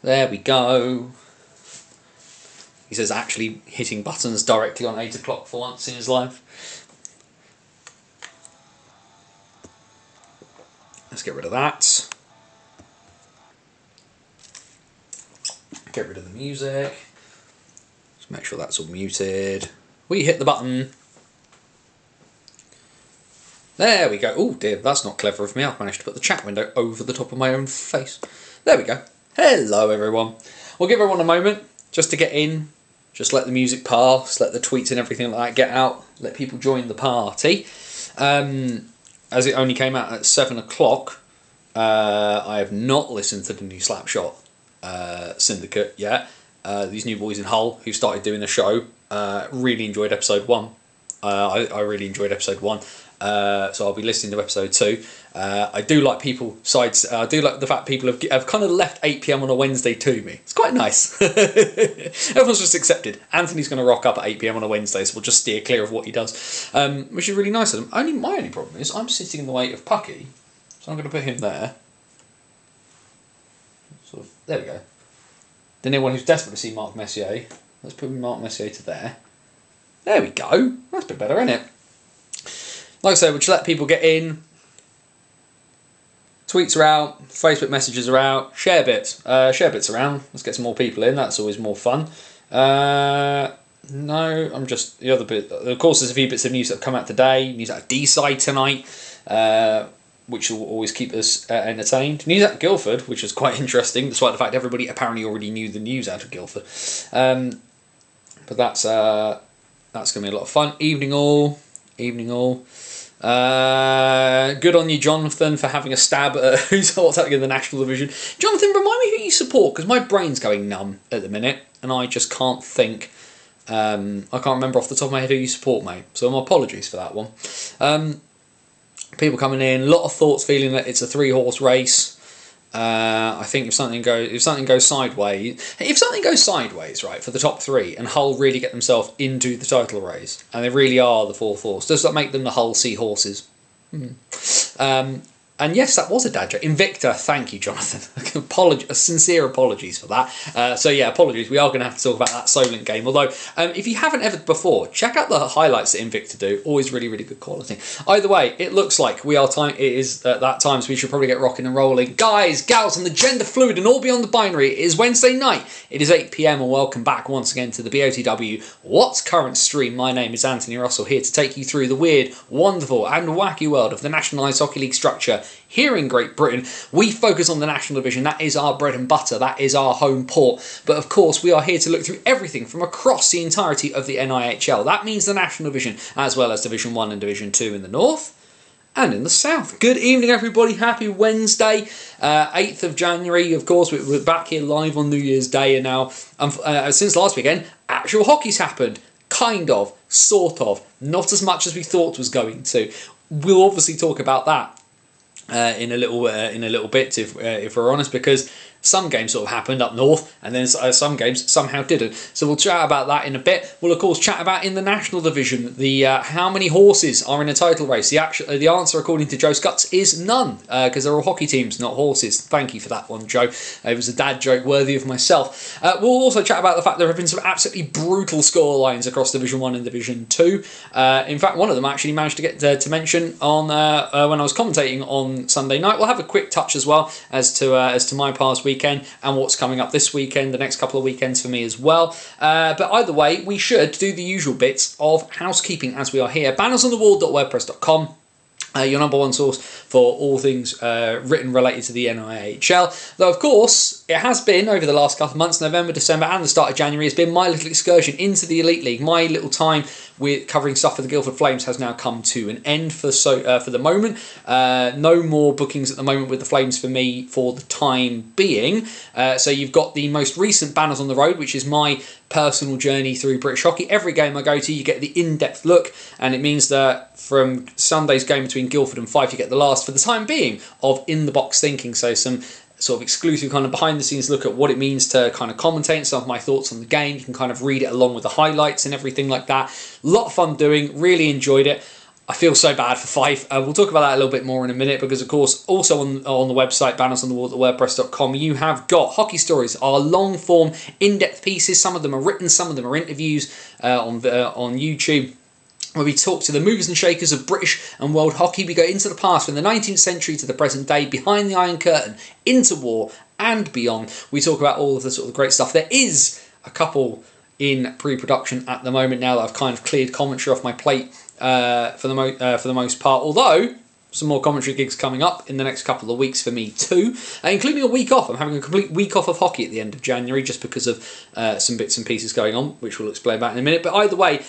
There we go. He says actually hitting buttons directly on 8 o'clock for once in his life. Let's get rid of that. Get rid of the music. Just make sure that's all muted. We hit the button. There we go. Oh dear, that's not clever of me. I've managed to put the chat window over the top of my own face. There we go. Hello everyone. We'll give everyone a moment just to get in. Just let the music pass, let the tweets and everything like that get out. Let people join the party. As it only came out at 7 o'clock, I have not listened to the new Slapshot Syndicate yet. These new boys in Hull who started doing the show really enjoyed episode 1. I really enjoyed episode 1. So I'll be listening to episode 2. I do like people I do like the fact people have kind of left 8 PM on a Wednesday to me. It's quite nice. Everyone's just accepted. Anthony's going to rock up at 8 PM on a Wednesday, so we'll just steer clear of what he does, which is really nice of him. My only problem is I'm sitting in the way of Pucky, so I'm going to put him there. Sort of, there we go. Then anyone who's desperate to see Marc Messier, let's put Marc Messier to there. There we go. That's a bit better, isn't it? Like I said, we'll just let people get in. Tweets are out, Facebook messages are out, share bits around. Let's get some more people in, that's always more fun. No, I'm just, the other bit, of course there's a few bits of news that have come out today. News out of D-side tonight, which will always keep us entertained. News out of Guildford, which is quite interesting, despite the fact everybody apparently already knew the news out of Guildford. But that's going to be a lot of fun. Evening all. Good on you, Jonathan, for having a stab at what's happening in the National Division. Jonathan, remind me who you support, because my brain's going numb at the minute, and I just can't think. I can't remember off the top of my head who you support, mate. So my apologies for that one. People coming in, a lot of thoughts, feeling that it's a 3-horse race. I think if something goes sideways, right, for the top 3, and Hull really get themselves into the title race, and they really are the 4th horse, does that make them the Hull Seahorses? And yes, that was a dad joke. Invicta, thank you, Jonathan. Sincere apologies for that. So yeah, apologies. We are going to have to talk about that Solent game. Although, if you haven't ever before, check out the highlights that Invicta do. Always really, really good quality. Either way, it looks like it is at that time, so we should probably get rocking and rolling. Guys, gals, and the gender fluid and all beyond the binary, it is Wednesday night. It is 8 PM, and welcome back once again to the BOTW What's Current stream. My name is Anthony Russell, here to take you through the weird, wonderful, and wacky world of the National Ice Hockey League structure. Here in Great Britain, we focus on the National Division. That is our bread and butter. That is our home port. But of course, we are here to look through everything from across the entirety of the NIHL. That means the National Division, as well as Division 1 and Division 2 in the north and in the south. Good evening, everybody. Happy Wednesday, 8th of January. Of course, we're back here live on New Year's Day. And now, since last weekend, actual hockey's happened. Kind of, sort of. Not as much as we thought was going to. We'll obviously talk about that in a little bit, if we're honest, because some games sort of happened up north, and then some games somehow didn't. So we'll chat about that in a bit. We'll of course chat about in the National Division the how many horses are in a title race. The answer, according to Joe Scutts, is none, because they're all hockey teams, not horses. Thank you for that one, Joe. It was a dad joke worthy of myself. We'll also chat about the fact there have been some absolutely brutal score lines across Division 1 and Division 2. In fact, one of them I actually managed to get to mention on when I was commentating on Sunday night. We'll have a quick touch as well as to my past weekend and what's coming up this weekend, the next couple of weekends for me as well. But either way, we should do the usual bits of housekeeping as we are here. bannersonthewall.wordpress.com. Your number one source for all things written related to the NIHL. Though, of course, it has been, over the last couple of months, November, December and the start of January, has been my little excursion into the Elite League. My little time with covering stuff for the Guildford Flames has now come to an end for the moment. No more bookings at the moment with the Flames for me for the time being. So you've got the most recent Banners on the Road, which is my personal journey through British hockey. Every game I go to, you get the in-depth look, and it means that from Sunday's game between Guildford and Fife, you get the last, for the time being, of in-the-box thinking. So some sort of exclusive kind of behind-the-scenes look at what it means to kind of commentate and some of my thoughts on the game. You can kind of read it along with the highlights and everything like that. A lot of fun doing, really enjoyed it. I feel so bad for Fife. We'll talk about that a little bit more in a minute because, of course, also on the website, bannersonthewall.wordpress.com, you have got Hockey Stories, our long-form, in-depth pieces. Some of them are written, some of them are interviews on YouTube, where we talk to the movers and shakers of British and world hockey. We go into the past, from the 19th century to the present day, behind the Iron Curtain, into war and beyond. We talk about all of the sort of great stuff. There is a couple in pre-production at the moment now that I've kind of cleared commentary off my plate for the most part, although some more commentary gigs coming up in the next couple of weeks for me too, including a week off. I'm having a complete week off of hockey at the end of January just because of some bits and pieces going on, which we'll explain about in a minute. But either way,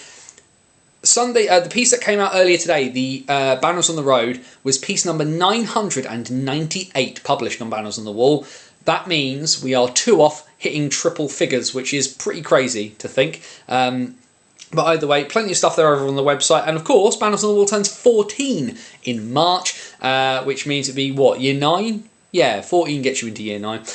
Sunday, the piece that came out earlier today, the Banners on the Road, was piece number 998 published on Banners on the Wall. That means we are 2 off hitting triple figures, which is pretty crazy to think. But either way, plenty of stuff there over on the website. And of course, Banners on the Wall turns 14 in March, which means it'd be, what, year 9? Yeah, 14 gets you into year 9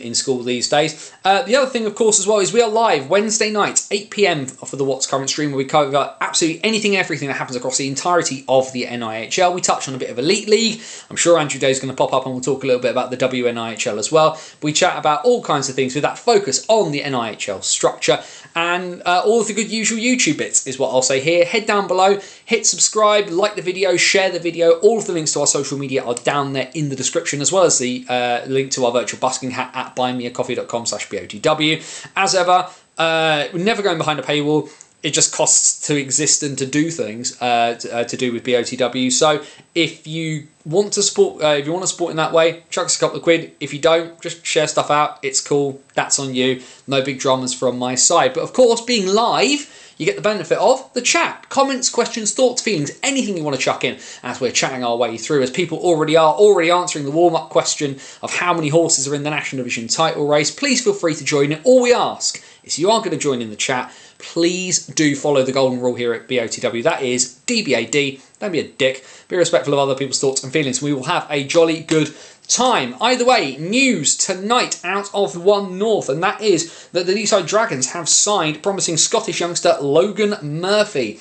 in school these days. The other thing, of course, as well, is we are live Wednesday nights, 8 PM for the What's Current stream, where we cover absolutely anything and everything that happens across the entirety of the NIHL. We touch on a bit of Elite League. I'm sure Andrew Day's going to pop up and we'll talk a little bit about the WNIHL as well. We chat about all kinds of things with that focus on the NIHL structure. And all of the good usual YouTube bits is what I'll say here. Head down below, hit subscribe, like the video, share the video. All of the links to our social media are down there in the description, as well as the link to our virtual busking hat at buymeacoffee.com/BOTW. As ever, we're never going behind a paywall. It just costs to exist and to do things to do with BOTW. So if you want to support, in that way, chuck us a couple of quid. If you don't, just share stuff out. It's cool. That's on you. No big dramas from my side. But of course, being live, you get the benefit of the chat. Comments, questions, thoughts, feelings, anything you want to chuck in as we're chatting our way through, as people already answering the warm-up question of how many horses are in the National Division title race. Please feel free to join in. All we ask is you are going to join in the chat, please do follow the golden rule here at BOTW. That is DBAD. Don't be a dick. Be respectful of other people's thoughts and feelings. We will have a jolly good time. Either way, news tonight out of One North, and that is that the Deeside Dragons have signed promising Scottish youngster Logan Murphy.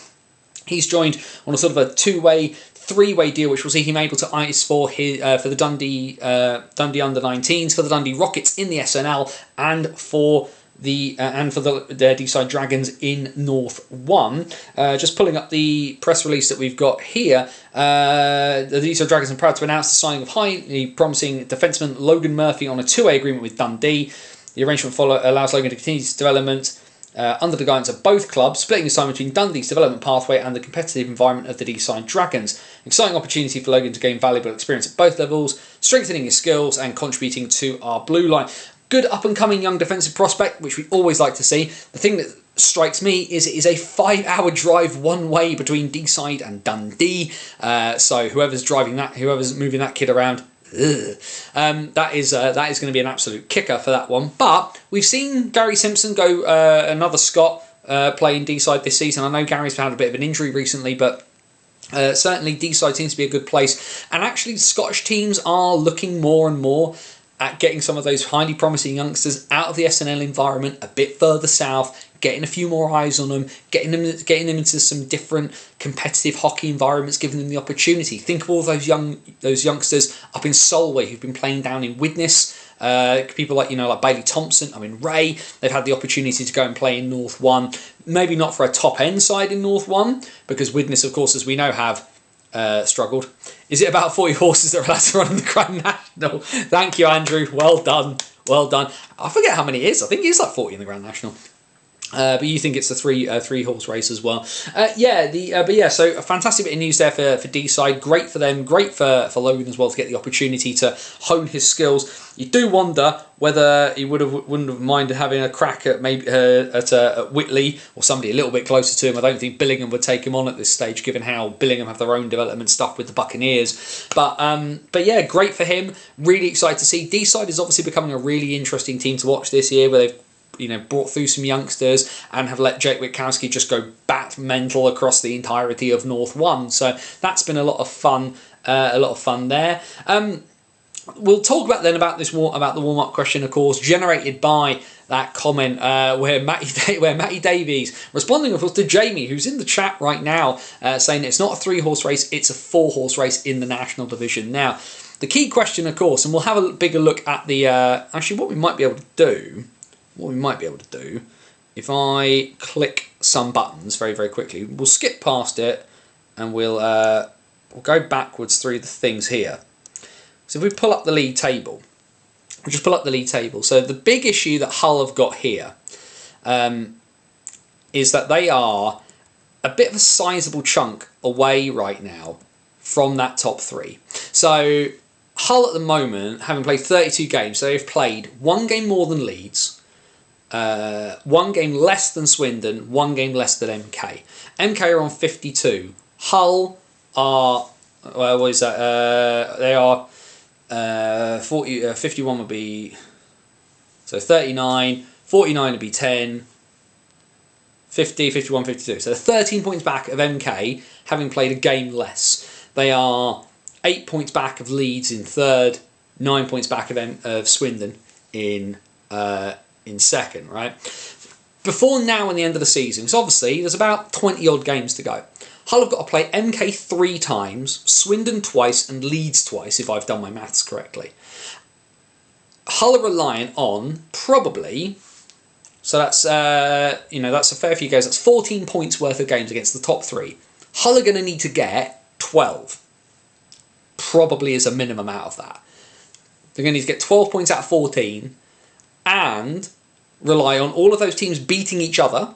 He's joined on a sort of a three-way deal, which will see him able to ice for the Dundee under-19s, for the Dundee Rockets in the SNL, and for the Deeside Dragons in North 1. Just pulling up the press release that we've got here. The Deeside Dragons are proud to announce the signing of highly promising defenseman Logan Murphy on a 2-way agreement with Dundee. The arrangement allows Logan to continue his development under the guidance of both clubs, splitting his time between Dundee's development pathway and the competitive environment of the Deeside Dragons. Exciting opportunity for Logan to gain valuable experience at both levels, strengthening his skills and contributing to our blue line. Good up-and-coming young defensive prospect, which we always like to see. The thing that strikes me is it is a 5-hour drive one way between Deeside and Dundee. So whoever's moving that kid around, that is going to be an absolute kicker for that one. But we've seen Gary Simpson go, another Scot, play in Deeside this season. I know Gary's had a bit of an injury recently, but certainly Deeside seems to be a good place. And actually, Scottish teams are looking more and more at getting some of those highly promising youngsters out of the SNL environment, a bit further south, getting a few more eyes on them, getting them into some different competitive hockey environments, giving them the opportunity. Think of all those youngsters up in Solway who've been playing down in Widnes. People like Bailey Thompson, Ray, they've had the opportunity to go and play in North 1. Maybe not for a top end side in North 1, because Widnes, of course, as we know, have struggled. Is it about 40 horses that are allowed to run in the Grand National? Thank you, Andrew. Well done. Well done. I forget how many it is. I think it is like 40 in the Grand National. But you think it's a three horse race as well. So a fantastic bit of news there for Deeside. Great for them, great for Logan as well to get the opportunity to hone his skills. You do wonder whether he wouldn't have minded having a crack at maybe at Whitley or somebody a little bit closer to him. I don't think Billingham would take him on at this stage, given how Billingham have their own development stuff with the Buccaneers. But yeah, great for him. Really excited to see. Deeside is obviously becoming a really interesting team to watch this year, where they've brought through some youngsters and have let Jake Witkowski just go bat mental across the entirety of North 1. So that's been a lot of fun there. We'll talk about the warm-up question, of course, generated by that comment where Matty Davies, responding of course to Jamie, who's in the chat right now, saying it's not a 3-horse race, it's a 4-horse race in the national division. Now, the key question, of course, and we'll have a bigger look at the actually what we might be able to do. If I click some buttons very, very quickly, we'll skip past it and we'll go backwards through the things here. So if we pull up the league table, we'll just pull up the league table. So the big issue that Hull have got here is that they are a bit of a sizable chunk away right now from that top 3. So Hull at the moment, having played 32 games, they've played 1 game more than Leeds, 1 game less than Swindon, 1 game less than MK. MK are on 52. Hull are, well, what is that? They are 51 would be, so 39, 49 would be 10, 50, 51, 52. So 13 points back of MK, having played a game less. They are 8 points back of Leeds in 3rd, 9 points back of Swindon in 2nd, right? Before now and the end of the season, because obviously there's about 20 odd games to go. Hull have got to play MK 3 times, Swindon twice, and Leeds twice, if I've done my maths correctly. Hull are reliant on probably, so that's that's a fair few games. That's 14 points worth of games against the top 3. Hull are going to need to get 12. Probably is a minimum out of that. They're going to need to get 12 points out of 14 and rely on all of those teams beating each other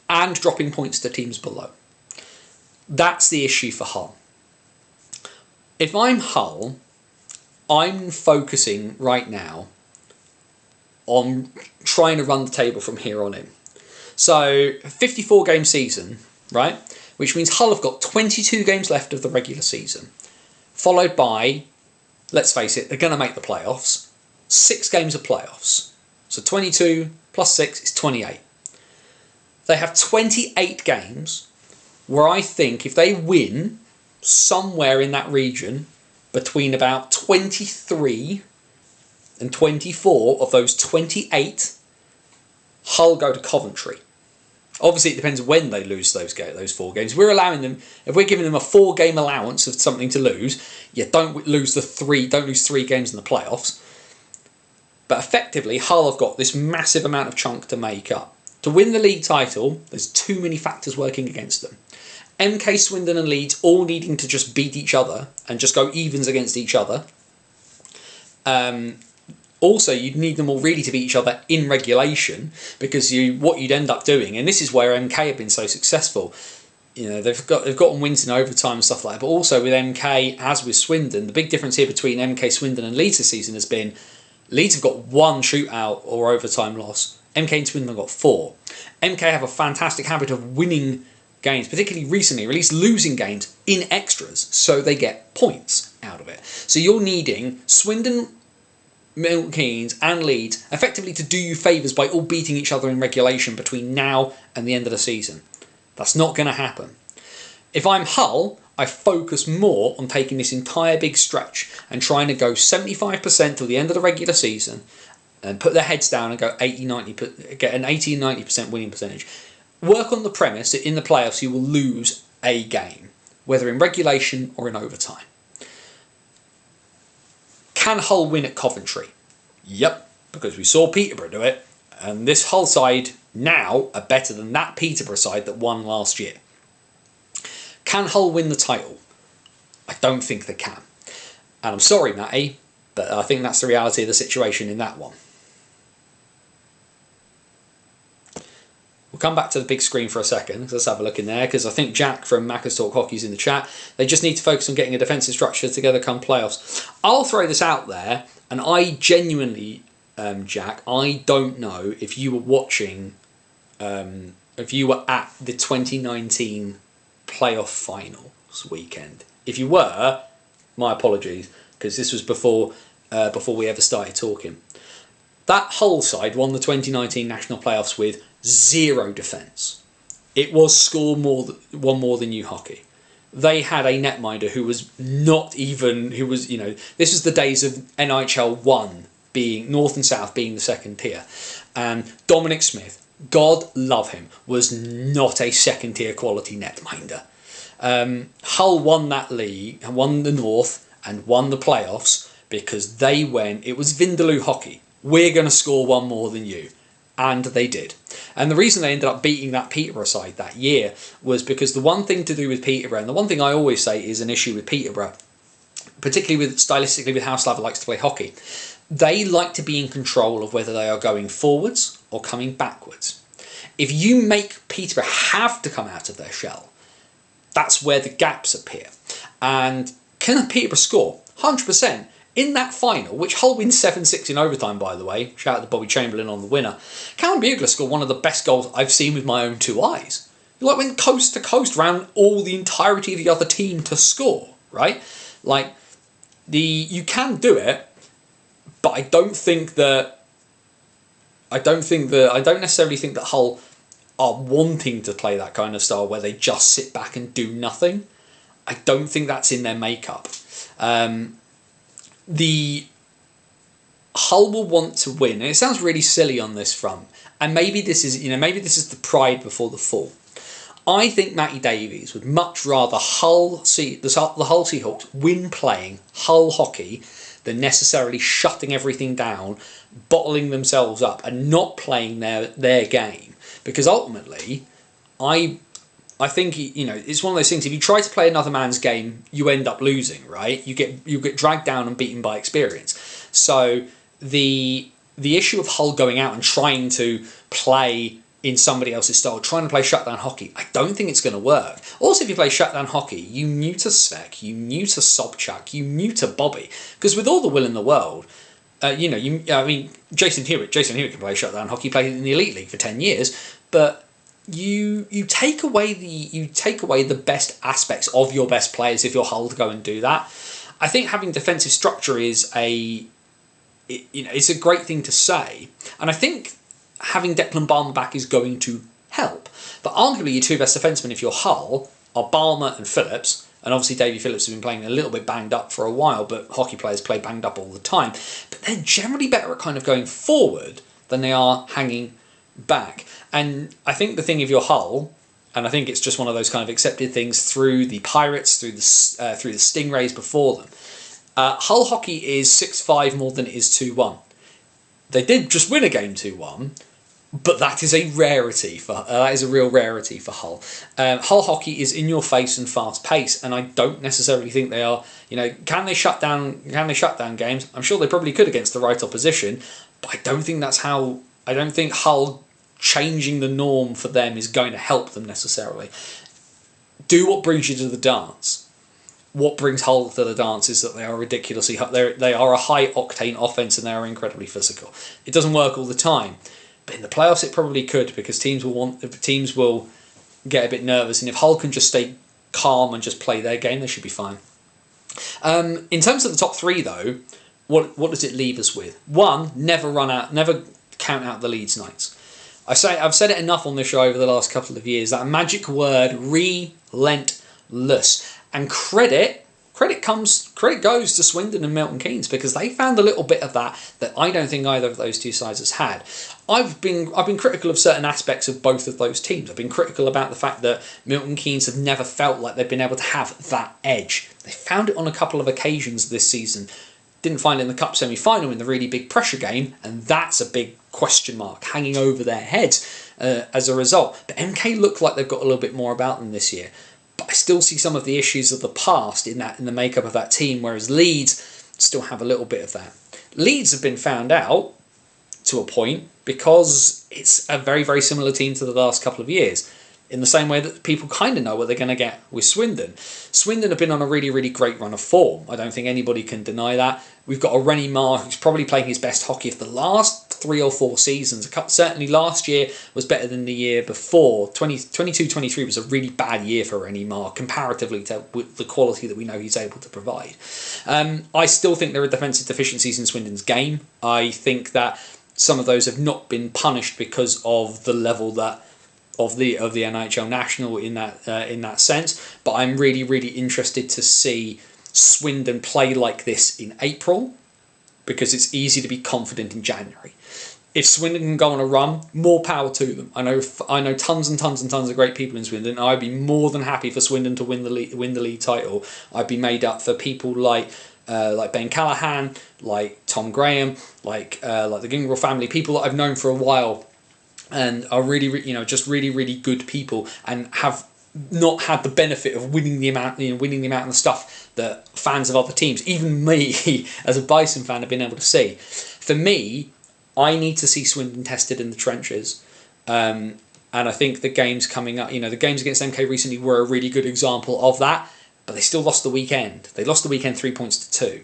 and dropping points to teams below. That's the issue for Hull. If I'm Hull, I'm focusing right now on trying to run the table from here on in. So, 54 game season, right? Which means Hull have got 22 games left of the regular season. Followed by, let's face it, they're going to make the playoffs. 6 games of playoffs. So 22 plus 6 is 28. They have 28 games where I think if they win somewhere in that region between about 23 and 24 of those 28, Hull go to Coventry. Obviously, it depends when they lose those 4 games. We're allowing them, if we're giving them a 4-game allowance of something to lose, don't lose 3 games in the playoffs. But effectively, Hull have got this massive amount of chunk to make up. To win the league title, there's too many factors working against them. MK, Swindon and Leeds all needing to just beat each other and just go evens against each other. Also, you'd need them all really to beat each other in regulation, because what you'd end up doing, and this is where MK have been so successful. They've gotten wins in overtime and stuff like that. But also with MK, as with Swindon, the big difference here between MK, Swindon and Leeds this season has been Leeds have got 1 shootout or overtime loss. MK and Swindon have got 4. MK have a fantastic habit of winning games, particularly recently, or at least losing games in extras, so they get points out of it. So you're needing Swindon, Milton Keynes and Leeds effectively to do you favours by all beating each other in regulation between now and the end of the season. That's not going to happen. If I'm Hull, I focus more on taking this entire big stretch and trying to go 75% till the end of the regular season and put their heads down and go 80-90, get an 80-90% winning percentage. Work on the premise that in the playoffs you will lose a game, whether in regulation or in overtime. Can Hull win at Coventry? Yep, because we saw Peterborough do it, and this Hull side now are better than that Peterborough side that won last year. Can Hull win the title? I don't think they can. And I'm sorry, Matty, but I think that's the reality of the situation in that one. We'll come back to the big screen for a second. Let's have a look in there, because I think Jack from Macca's Talk Hockey's in the chat. They just need to focus on getting a defensive structure together come playoffs. I'll throw this out there, and I genuinely, Jack, I don't know if you were watching, if you were at the 2019 playoff finals weekend. If you were, my apologies, because this was before we ever started talking. That Hull side won the 2019 national playoffs with 0 defence. It was one more than you hockey. They had a netminder who was not even, this was the days of NHL 1 North and South being the second tier. And Dominic Smith, God love him, was not a second tier quality netminder. Hull won that league and won the North and won the playoffs because they went, it was Vindaloo hockey. We're going to score one more than you. And they did. And the reason they ended up beating that Peterborough side that year was because the one thing to do with Peterborough, and the one thing I always say is an issue with Peterborough, particularly stylistically with how Slava likes to play hockey, they like to be in control of whether they are going forwards or coming backwards. If you make Peterborough have to come out of their shell, that's where the gaps appear. And can Peterborough score? 100%. In that final, which Hull wins 7-6 in overtime, by the way, shout out to Bobby Chamberlain on the winner, Callum Bugler scored one of the best goals I've seen with my own two eyes. He went coast to coast around all the entirety of the other team to score, right? You can do it, but I don't necessarily think that Hull are wanting to play that kind of style where they just sit back and do nothing. I don't think that's in their makeup. The Hull will want to win, and it sounds really silly on this front. And maybe this is the pride before the fall. I think Matty Davies would much rather the Hull Seahawks win playing Hull hockey than necessarily shutting everything down, bottling themselves up, and not playing their game. Because ultimately, I think it's one of those things. If you try to play another man's game, you end up losing, right? You get dragged down and beaten by experience. So the issue of Hull going out and trying to play in somebody else's style, trying to play shutdown hockey, I don't think it's going to work. Also, if you play shutdown hockey, you neuter Svek, you neuter Sobchak, you neuter Bobby, because with all the will in the world, Jason Hewitt can play shutdown hockey, played in the Elite League for 10 years, but you take away the best aspects of your best players if you're Hull to go and do that. I think having defensive structure is it's a great thing to say, and I think having Declan Balmer back is going to help. But arguably your two best defensemen if you're Hull are Balmer and Phillips. And obviously Davy Phillips has been playing a little bit banged up for a while, but hockey players play banged up all the time. But they're generally better at kind of going forward than they are hanging back. And I think the thing if you're Hull, and I think it's just one of those kind of accepted things through the Pirates, through the Stingrays before them, Hull hockey is 6-5 more than it is 2-1. They did just win a game 2-1, but that is a rarity that is a real rarity for Hull. Hull hockey is in your face and fast pace, and I don't necessarily think they are. Can they shut down games? I'm sure they probably could against the right opposition, but I don't think that's how. I don't think Hull changing the norm for them is going to help them necessarily. Do what brings you to the dance. What brings Hull to the dance is that they are ridiculously. They are a high octane offense and they are incredibly physical. It doesn't work all the time. But in the playoffs, it probably could, because teams will get a bit nervous, and if Hull can just stay calm and just play their game, they should be fine. In terms of the top three, though, what does it leave us with? One, never count out the Leeds Knights. I've said it enough on this show over the last couple of years, that magic word, relentless, and credit goes to Swindon and Milton Keynes, because they found a little bit of that I don't think either of those two sides has had. I've been critical of certain aspects of both of those teams. I've been critical about the fact that Milton Keynes have never felt like they've been able to have that edge. They found it on a couple of occasions this season. Didn't find it in the Cup semi-final in the really big pressure game, and that's a big question mark hanging over their heads as a result. But MK look like they've got a little bit more about them this year. But I still see some of the issues of the past in the makeup of that team, whereas Leeds still have a little bit of that. Leeds have been found out to a point because it's a very, very similar team to the last couple of years, in the same way that people kind of know what they're going to get with Swindon. Swindon have been on a really, really great run of form. I don't think anybody can deny that. We've got a Rennie Marr who's probably playing his best hockey of the last 3 or 4 seasons. Certainly last year was better than the year before. 22-23 was a really bad year for Rennie Marr comparatively to the quality that we know he's able to provide. I still think there are defensive deficiencies in Swindon's game. I think that some of those have not been punished because of the level of the NHL National in that sense. But I'm really, really interested to see Swindon play like this in April, because it's easy to be confident in January. If Swindon can go on a run, more power to them. I know tons and tons and tons of great people in Swindon. I'd be more than happy for Swindon to win the league title. I'd be made up for people like Ben Callahan, like Tom Graham, like the Gingrel family, people that I've known for a while, and are really, just really, really good people, and have not had the benefit of winning the amount of stuff that fans of other teams, even me as a Bison fan, have been able to see. For me, I need to see Swindon tested in the trenches. And I think the games coming up, the games against MK recently were a really good example of that, but they still lost the weekend. They lost the weekend 3 points to 2.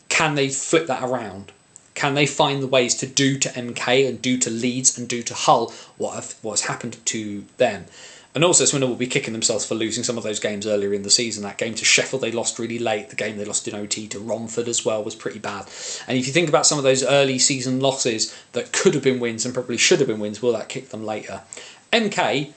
Can they flip that around? Can they find the ways to do to MK and do to Leeds and do to Hull what has happened to them? And also, Swindon will be kicking themselves for losing some of those games earlier in the season. That game to Sheffield they lost really late. The game they lost in OT to Romford as well was pretty bad. And if you think about some of those early season losses that could have been wins and probably should have been wins, will that kick them later? MK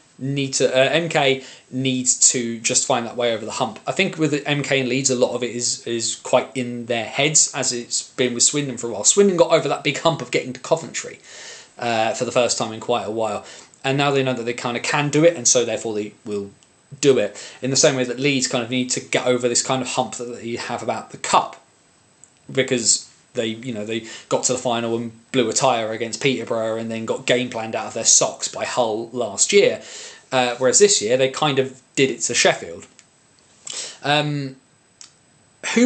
needs to just find that way over the hump. I think with MK and Leeds, a lot of it is quite in their heads, as it's been with Swindon for a while. Swindon got over that big hump of getting to Coventry for the first time in quite a while. And now they know that they kind of can do it, and so therefore they will do it. In the same way that Leeds kind of need to get over this kind of hump that they have about the cup, because they got to the final and blew a tyre against Peterborough, and then got game planned out of their socks by Hull last year. Whereas this year they kind of did it to Sheffield. Who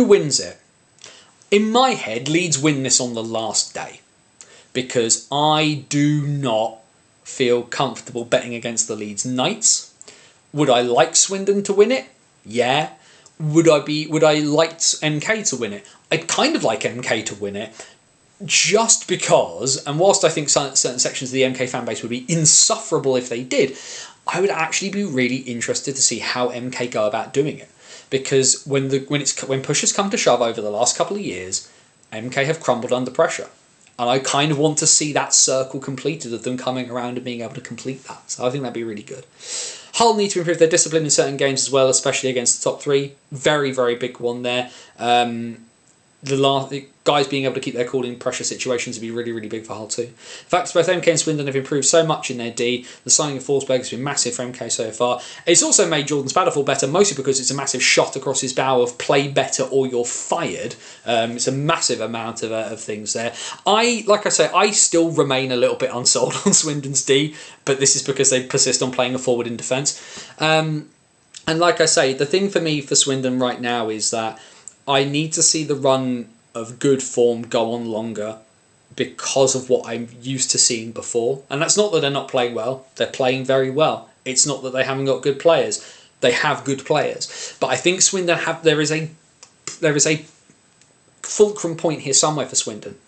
wins it? In my head, Leeds win this on the last day, because I do not feel comfortable betting against the Leeds Knights. Would I like Swindon to win it? Yeah. Would I like MK to win it? I'd kind of like MK to win it, just because, and whilst I think certain sections of the MK fan base would be insufferable if they did, I would actually be really interested to see how MK go about doing it. Because when push has come to shove over the last couple of years, MK have crumbled under pressure. And I kind of want to see that circle completed of them coming around and being able to complete that. So I think that'd be really good. Hull need to improve their discipline in certain games as well, especially against the top three. Very, very big one there. The guys being able to keep their cool in pressure situations would be really, really big for Hull too. The fact is both MK and Swindon have improved so much in their D. The signing of Forsberg has been massive for MK so far. It's also made Jordan Spatterfall better, mostly because it's a massive shot across his bow of play better or you're fired. It's a massive amount of things there. Like I say, I still remain a little bit unsold on Swindon's D, but this is because they persist on playing a forward in defence. And like I say, the thing for me for Swindon right now is that I need to see the run of good form go on longer because of what I'm used to seeing before. And that's not that they're not playing well. They're playing very well. It's not that they haven't got good players. They have good players. But I think Swindon there is a fulcrum point here somewhere for Swindon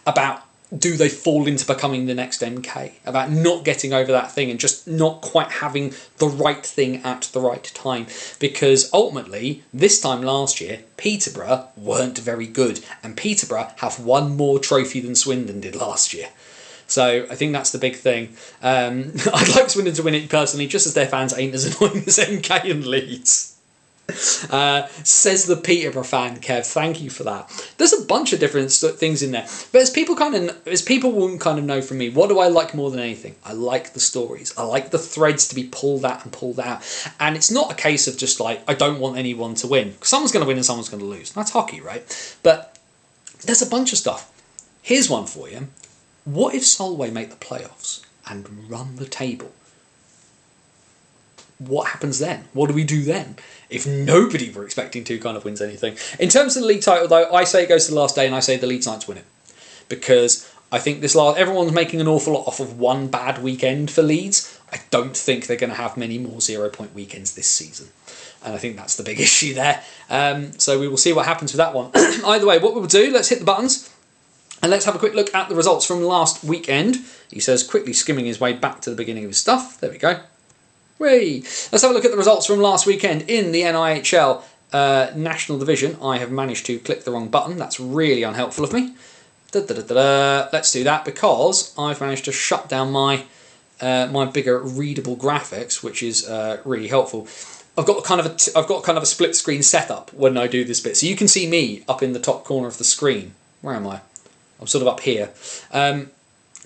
about, do they fall into becoming the next MK? About not getting over that thing and just not quite having the right thing at the right time. Because ultimately, this time last year, Peterborough weren't very good. And Peterborough have won more trophy than Swindon did last year. So I think that's the big thing. I'd like Swindon to win it personally, just as their fans ain't as annoying as MK and Leeds. Says the Peterborough fan, Kev. Thank you for that. There's a bunch of different things in there, but as people will kind of know from me, what do I like more than anything? I like the stories. I like the threads to be pulled out, and it's not a case of just like, I don't want anyone to win. Someone's going to win and someone's going to lose. That's hockey, right? But there's a bunch of stuff. Here's one for you. What if Solway make the playoffs and run the table? What happens then? What do we do then? If nobody were expecting to kind of wins anything. In terms of the league title, though, I say it goes to the last day, and I say the Leeds Knights win it. Because I think everyone's making an awful lot off of one bad weekend for Leeds. I don't think they're going to have many more 0-point weekends this season. And I think that's the big issue there. So we will see what happens with that one. Either way, what we'll do, let's hit the buttons. And let's have a quick look at the results from last weekend. He says, quickly skimming his way back to the beginning of his stuff. There we go. Whee! Let's have a look at the results from last weekend in the NIHL National Division. I have managed to click the wrong button. That's really unhelpful of me. Let's do that because I've managed to shut down my bigger readable graphics, which is really helpful. I've got kind of a split screen setup when I do this bit, so you can see me up in the top corner of the screen. Where am I? I'm sort of up here.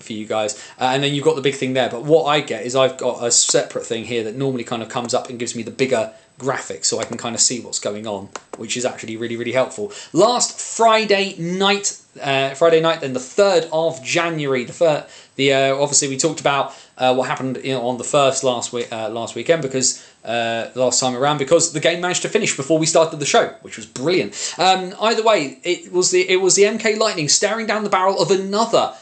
For you guys, and then you've got the big thing there, but what I get is I've got a separate thing here that normally kind of comes up and gives me the bigger graphics so I can kind of see what's going on, which is actually really, really helpful. Last Friday night, then the 3rd of January, obviously we talked about what happened on the first last weekend, because last time around, because the game managed to finish before we started the show, which was brilliant. Either way, it was the MK Lightning staring down the barrel of another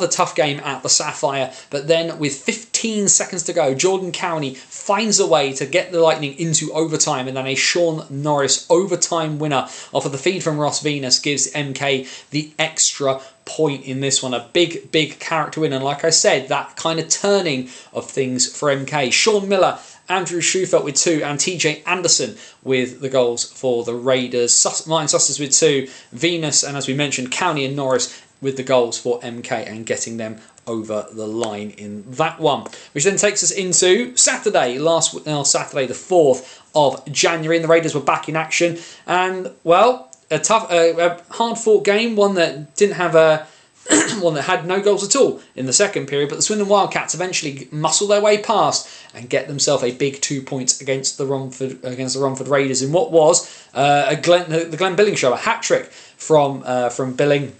tough game at the Sapphire, but then with 15 seconds to go, Jordan Cowney finds a way to get the Lightning into overtime, and then a Sean Norris overtime winner off of the feed from Ross Venus gives MK the extra point in this one. A big, big character win, and like I said, that kind of turning of things for MK. Sean Miller, Andrew Schufelt with 2, and TJ Anderson with the goals for the Raiders. Martin Sussers with 2, Venus, and as we mentioned, Cowney and Norris with the goals for MK and getting them over the line in that one. Which then takes us into Saturday, Saturday the 4th of January, and the Raiders were back in action. And, well, a hard-fought game, one that didn't have one that had no goals at all in the second period, but the Swindon Wildcats eventually muscle their way past and get themselves a big 2 points against the Romford Raiders in what was the Glenn Billing show, a hat-trick from Billing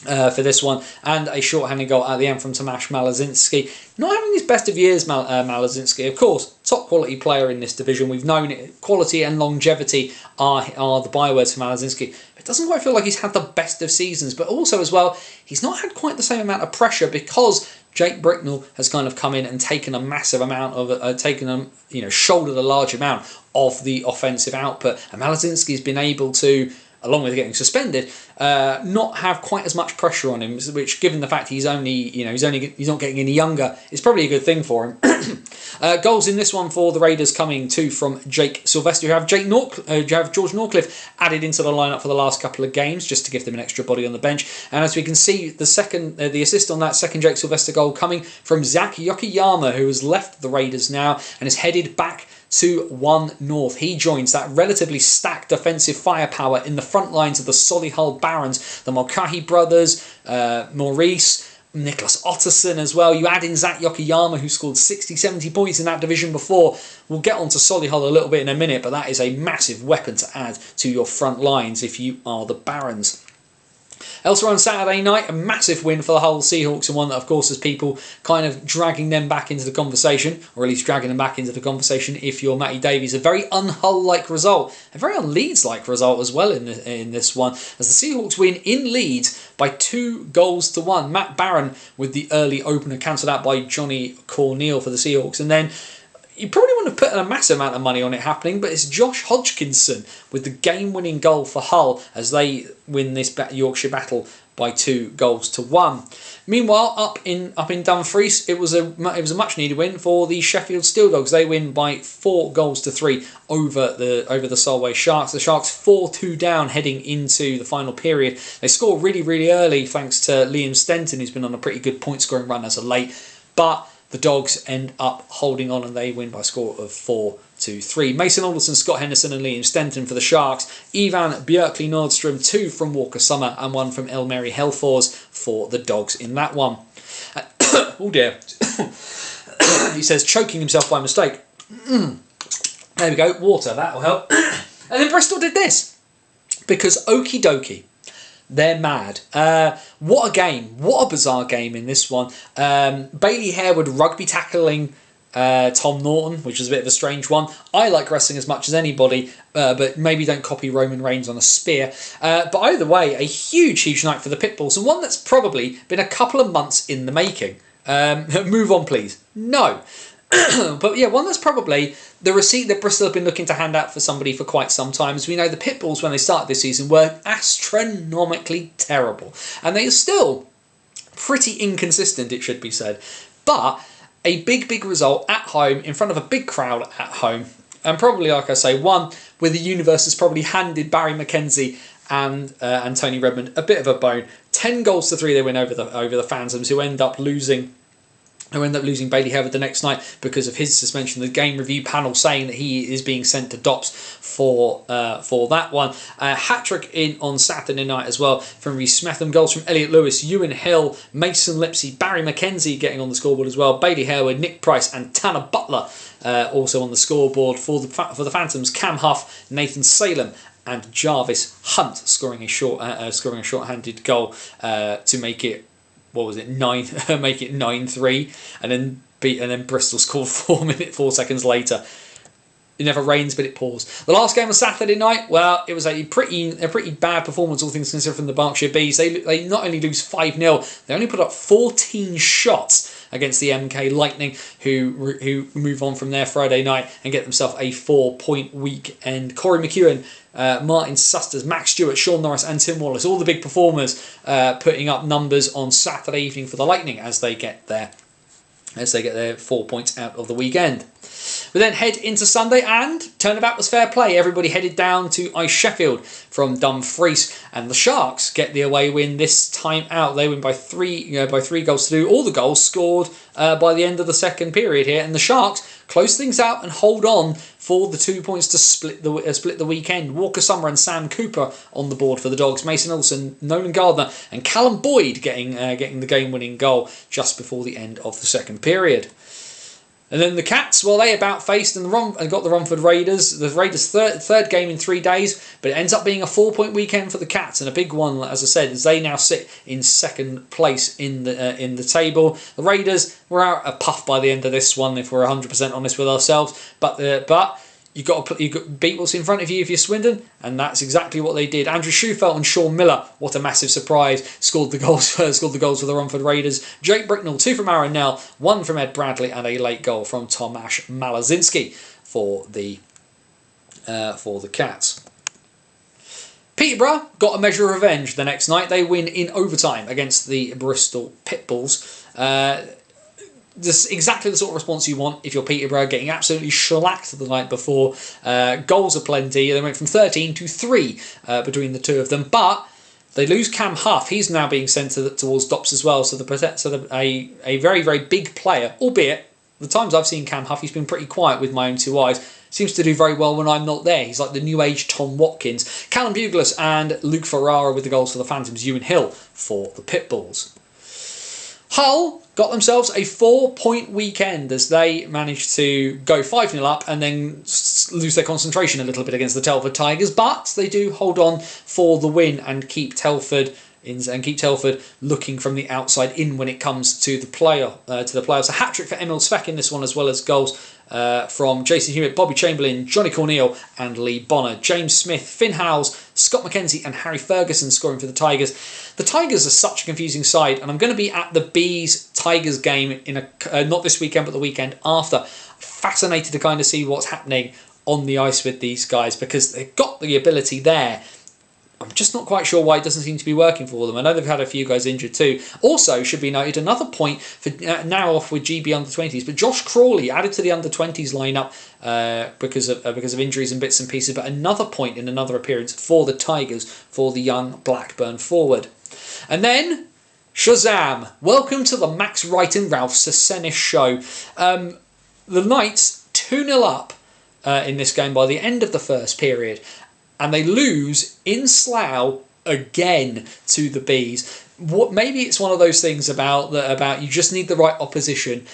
for this one, and a short-handed goal at the end from Tomasz Malazinski. Not having his best of years, Malazinski. Of course, top quality player in this division. We've known it. Quality and longevity are the bywords for Malazinski. It doesn't quite feel like he's had the best of seasons, but also as well, he's not had quite the same amount of pressure because Jake Bricknell has kind of come in and taken a massive amount of, shouldered a large amount of the offensive output, and Malazinski's been able to, along with getting suspended, not have quite as much pressure on him, which, given the fact he's not getting any younger, is probably a good thing for him. Goals in this one for the Raiders coming from Jake Sylvester, who have George Norcliffe added into the lineup for the last couple of games, just to give them an extra body on the bench. And as we can see, the assist on that second Jake Sylvester goal coming from Zach Yokoyama, who has left the Raiders now and is headed back to 1 North. He joins that relatively stacked defensive firepower in the front lines of the Solihull Barons, the Mulcahy brothers, Maurice, Nicholas Otterson as well. You add in Zach Yokoyama, who scored 60, 70 points in that division before. We'll get on to Solihull a little bit in a minute, but that is a massive weapon to add to your front lines if you are the Barons. Elsewhere on Saturday night, a massive win for the Hull Seahawks, and one that, of course, has people kind of dragging them back into the conversation, or at least dragging them back into the conversation if you're Matty Davies. A very un-Hull-like result, a very un-Leeds-like result as well in this one, as the Seahawks win in Leeds by 2-1. Matt Barron with the early opener cancelled out by Johnny Corneal for the Seahawks, and then you probably wouldn't have put a massive amount of money on it happening, but it's Josh Hodgkinson with the game-winning goal for Hull as they win this Yorkshire battle by 2-1. Meanwhile, up in Dumfries, it was a much-needed win for the Sheffield Steel Dogs. They win by 4-3 over the Solway Sharks. The Sharks 4-2 down heading into the final period. They score really, really early thanks to Liam Stenton, who's been on a pretty good point-scoring run as of late, but the Dogs end up holding on and they win by a score of 4-3. Mason Alderson, Scott Henderson and Liam Stenton for the Sharks. Ivan Björkley-Nordstrom, 2 from Walker Summer and 1 from Elmeri Helfors for the Dogs in that one. Oh dear. He says, choking himself by mistake. There we go, water, that'll help. And then Bristol did this, because okie dokie, they're mad. What a game. What a bizarre game in this one. Bailey Harewood rugby tackling Tom Norton, which was a bit of a strange one. I like wrestling as much as anybody, but maybe don't copy Roman Reigns on a spear. But either way, a huge, huge night for the Pitbulls, and one that's probably been a couple of months in the making. Move on, please. No. But yeah, one that's probably the receipt that Bristol have been looking to hand out for somebody for quite some time. As we know, the Pitbulls, when they started this season, were astronomically terrible. And they are still pretty inconsistent, it should be said. But a big, big result at home, in front of a big crowd at home. And probably, like I say, one where the universe has probably handed Barry McKenzie and Tony Redmond a bit of a bone. 10-3 they win over the Phantoms, who end up losing who ended up losing Bailey Howard the next night because of his suspension. The game review panel saying that he is being sent to DOPS for that one. Hat-trick in on Saturday night as well from Reece Smetham. Goals from Elliot Lewis, Ewan Hill, Mason Lipsey, Barry McKenzie getting on the scoreboard as well. Bailey Howard, Nick Price and Tanner Butler also on the scoreboard for the Phantoms. Cam Huff, Nathan Salem and Jarvis Hunt scoring a short-handed goal to make it, what was it, make it 9-3, and then Bristol scored 4 seconds later. It never rains, but it pours. The last game on Saturday night, well, it was a pretty bad performance, all things considered, from the Berkshire Bees. They not only lose 5-0, they only put up 14 shots against the MK Lightning, who move on from there Friday night and get themselves a 4-point weekend. Corey McEwen, Martin Susters, Max Stewart, Sean Norris and Tim Wallace, all the big performers putting up numbers on Saturday evening for the Lightning as they get their 4 points out of the weekend. We then head into Sunday, and turnabout was fair play. Everybody headed down to Ice Sheffield from Dumfries, and the Sharks get the away win this time out. They win by three goals to 2. All the goals scored by the end of the second period here, and the Sharks close things out and hold on for the 2 points to split the weekend. Walker Summer and Sam Cooper on the board for the Dogs. Mason Olsen, Nolan Gardner and Callum Boyd getting the game-winning goal just before the end of the second period. And then the Cats, well, they about faced and got the Romford Raiders. The Raiders' third game in 3 days, but it ends up being a 4-point weekend for the Cats, and a big one, as I said, as they now sit in second place in the table. The Raiders were out a puff by the end of this one, if we're 100% honest with ourselves. But you've got to beat what's in front of you if you're Swindon, and that's exactly what they did. Andrew Schufelt and Sean Miller, what a massive surprise, scored the goals for the Romford Raiders. Jake Bricknell, 2 from Aaron Nell, 1 from Ed Bradley, and a late goal from Tomasz Malazinski for the Cats. Peterborough got a measure of revenge the next night. They win in overtime against the Bristol Pitbulls. This is exactly the sort of response you want if you're Peterborough, getting absolutely shellacked the night before. Goals are plenty. They went from 13 to 3 between the two of them, but they lose Cam Huff. He's now being sent towards DOPS as well. So a very, very big player, albeit the times I've seen Cam Huff, he's been pretty quiet with my own 2 eyes. Seems to do very well when I'm not there. He's like the new age Tom Watkins. Callum Buglas and Luke Ferrara with the goals for the Phantoms. Ewan Hill for the Pitbulls. Hull got themselves a 4-point weekend as they managed to go 5-0 up and then lose their concentration a little bit against the Telford Tigers, but they do hold on for the win and keep Telford looking from the outside in when it comes to the playoffs. A hat-trick for Emil Svek in this one, as well as goals from Jason Hewitt, Bobby Chamberlain, Johnny Corneal and Lee Bonner. James Smith, Finn Howells, Scott McKenzie and Harry Ferguson scoring for the Tigers. The Tigers are such a confusing side, and I'm going to be at the Bees-Tigers game in not this weekend but the weekend after. Fascinated to kind of see what's happening on the ice with these guys, because they've got the ability there. I'm just not quite sure why it doesn't seem to be working for them. I know they've had a few guys injured too. Also, should be noted, another point for now off with GB under-20s, but Josh Crawley added to the under-20s lineup because of injuries and bits and pieces, but another point in another appearance for the Tigers for the young Blackburn forward. And then, Shazam! Welcome to the Max Wright and Ralph Sesenis show. The Knights 2-0 up in this game by the end of the first period, and they lose in Slough again to the Bees. Maybe it's one of those things about you just need the right opposition,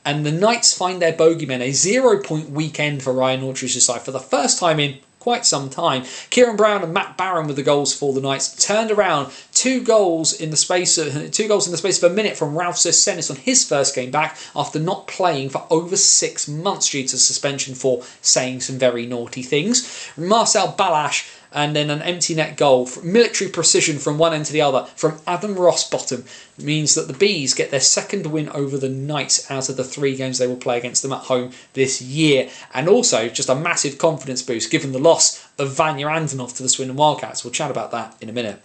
and the Knights find their bogeymen. A 0-point weekend for Ryan Aldridge's side for the first time in quite some time. Kieran Brown and Matt Barron with the goals for the Knights. Turned around 2 goals in the space of a minute from Ralph Sesenis on his first game back after not playing for over 6 months due to suspension for saying some very naughty things. Marcel Balash, and then an empty net goal, military precision from one end to the other from Adam Rossbottom, means that the Bees get their second win over the Knights out of the 3 games they will play against them at home this year. And also just a massive confidence boost given the loss of Vanya Antonov to the Swindon Wildcats. We'll chat about that in a minute.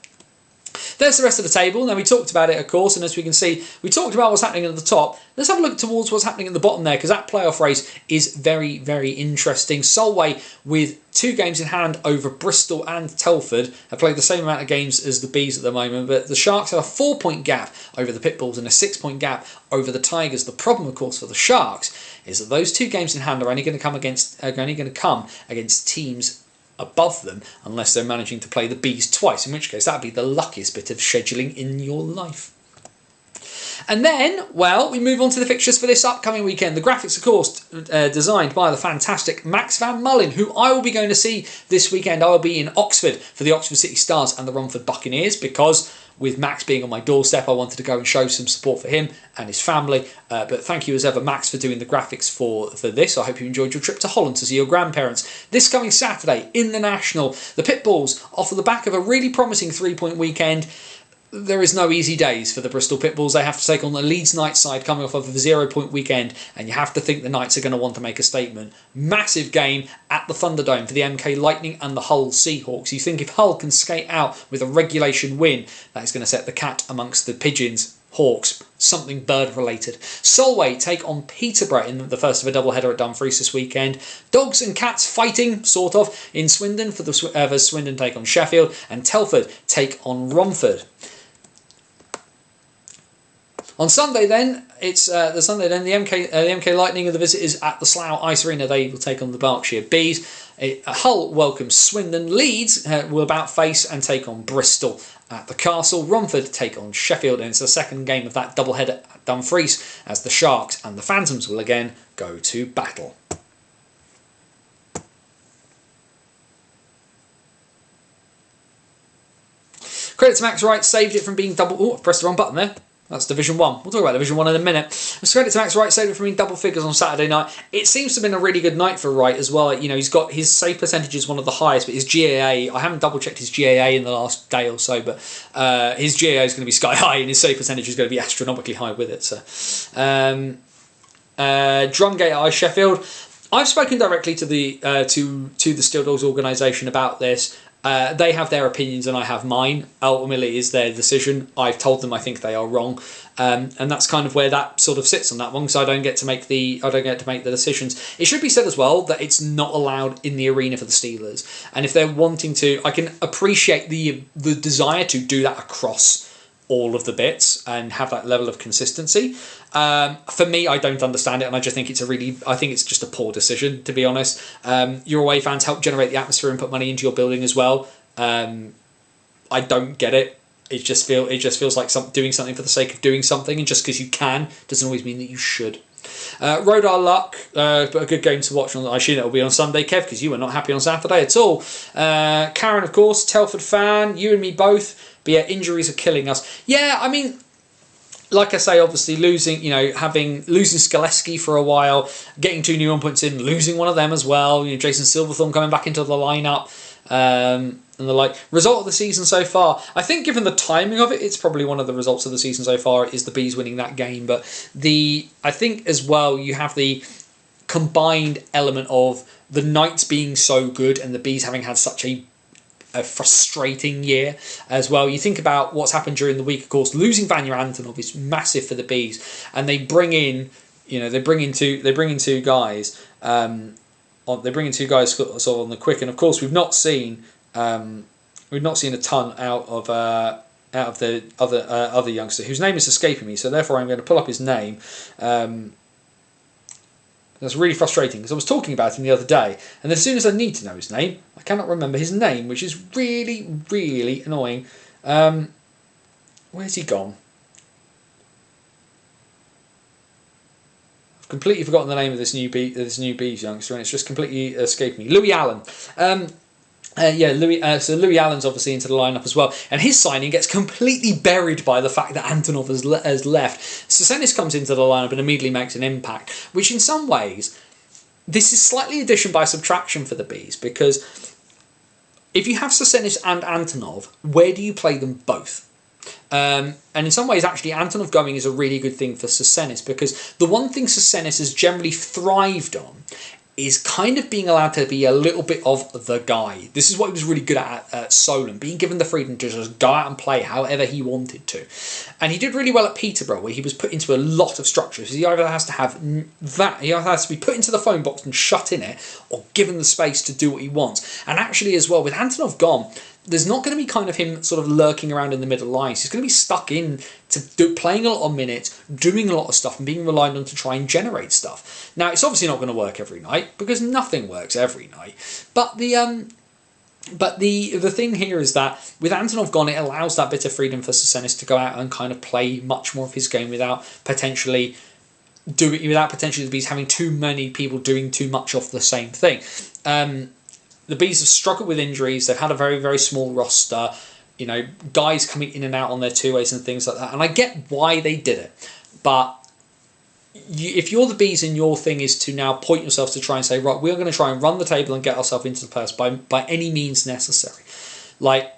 There's the rest of the table. Now, we talked about it, of course, and as we can see, we talked about what's happening at the top. Let's have a look towards what's happening at the bottom there, because that playoff race is very, very interesting. Solway, with 2 games in hand over Bristol and Telford, have played the same amount of games as the Bees at the moment, but the Sharks have a 4-point gap over the Pitbulls and a 6-point gap over the Tigers. The problem, of course, for the Sharks is that those 2 games in hand are only going to come against teams above them, unless they're managing to play the Bees twice, in which case that would be the luckiest bit of scheduling in your life. And then, well, we move on to the fixtures for this upcoming weekend. The graphics, of course, designed by the fantastic Max Van Mullen, who I will be going to see this weekend. I will be in Oxford for the Oxford City Stars and the Romford Buccaneers, because with Max being on my doorstep, I wanted to go and show some support for him and his family. But thank you as ever, Max, for doing the graphics for this. I hope you enjoyed your trip to Holland to see your grandparents. This coming Saturday in the National, the Pitbulls, off of the back of a really promising 3-point weekend. There is no easy days for the Bristol Pitbulls. They have to take on the Leeds Knights side coming off of a 0-point weekend, and you have to think the Knights are going to want to make a statement. Massive game at the Thunderdome for the MK Lightning and the Hull Seahawks. You think if Hull can skate out with a regulation win, that is going to set the cat amongst the pigeons, hawks, something bird related. Solway take on Peterborough in the first of a doubleheader at Dumfries this weekend. Dogs and Cats fighting, sort of, in Swindon for the Swindon take on Sheffield, and Telford take on Romford. On Sunday then, it's the MK Lightning are the visitors at the Slough Ice Arena. They will take on the Berkshire Bees. Hull welcomes Swindon. Leeds will about face and take on Bristol at the Castle. Romford take on Sheffield, and it's the second game of that doubleheader at Dumfries, as the Sharks and the Phantoms will again go to battle. Credit to Max Wright, saved it from being double... Oh, I've pressed the wrong button there. That's Division 1. We'll talk about Division 1 in a minute. Credit to Max Wright, saved it from being double figures on Saturday night. It seems to have been a really good night for Wright as well. You know, he's got his save percentage is one of the highest, but his GAA, I haven't double checked his GAA in the last day or so, but his GAA is going to be sky high and his save percentage is going to be astronomically high with it. So, Drumgate at Sheffield. I've spoken directly to the Steel Dogs organisation about this. They have their opinions and I have mine. Ultimately, it's their decision. I've told them I think they are wrong, and that's kind of where that sort of sits on that one, because I don't get to make the decisions. It should be said as well that it's not allowed in the arena for the Steelers, and if they're wanting to, I can appreciate the desire to do that across all of the bits and have that level of consistency. For me, I don't understand it, and I just think I think it's just a poor decision, to be honest. Your away fans help generate the atmosphere and put money into your building as well. I don't get it. It just feels like doing something for the sake of doing something, and just because you can doesn't always mean that you should. Rode our luck, but a good game to watch. I assume it will be on Sunday, Kev, because you were not happy on Saturday at all. Karen, of course, Telford fan, you and me both. But yeah, injuries are killing us. Yeah, I mean, like I say, obviously losing Skaleski for a while, getting 2 new inputs in, losing one of them as well. You know, Jason Silverthorne coming back into the lineup, and the like. Result of the season so far, I think, given the timing of it, it's probably one of the results of the season so far is the Bees winning that game. But I think as well you have the combined element of the Knights being so good and the Bees having had such a frustrating year as well. You think about what's happened during the week, of course, losing Vanya Antonov is massive for the Bees, and they bring in two guys sort of on the quick, and of course we've not seen a ton out of the other youngster whose name is escaping me, so therefore I'm going to pull up his name. That's really frustrating because I was talking about him the other day, and as soon as I need to know his name, I cannot remember his name, which is really, really annoying. Where's he gone? I've completely forgotten the name of this new Bees youngster, and it's just completely escaped me. Louis Allen. So Louis Allen's obviously into the lineup as well, and his signing gets completely buried by the fact that Antonov has left. Sesenis comes into the lineup and immediately makes an impact, which in some ways, this is slightly addition by subtraction for the Bees, because if you have Sesenis and Antonov, where do you play them both? And in some ways, actually, Antonov going is a really good thing for Sesenis, because the one thing Sesenis has generally thrived on is kind of being allowed to be a little bit of the guy. This is what he was really good at Solent, being given the freedom to just go out and play however he wanted to. And he did really well at Peterborough, where he was put into a lot of structures. He either has to have that, he either has to be put into the phone box and shut in it, or given the space to do what he wants. And actually as well, with Antonov gone, there's not going to be kind of him sort of lurking around in the middle lines. He's going to be stuck in to playing a lot of minutes, doing a lot of stuff, and being relied on to try and generate stuff. Now, it's obviously not going to work every night, because nothing works every night. But the thing here is that with Antonov gone, it allows that bit of freedom for Sasenis to go out and kind of play much more of his game without potentially having too many people doing too much of the same thing. The Bees have struggled with injuries. They've had a very, very small roster. You know, guys coming in and out on their two-ways and things like that. And I get why they did it. But if you're the Bees and your thing is to now point yourselves to try and say, right, we're going to try and run the table and get ourselves into the playoffs by any means necessary. Like,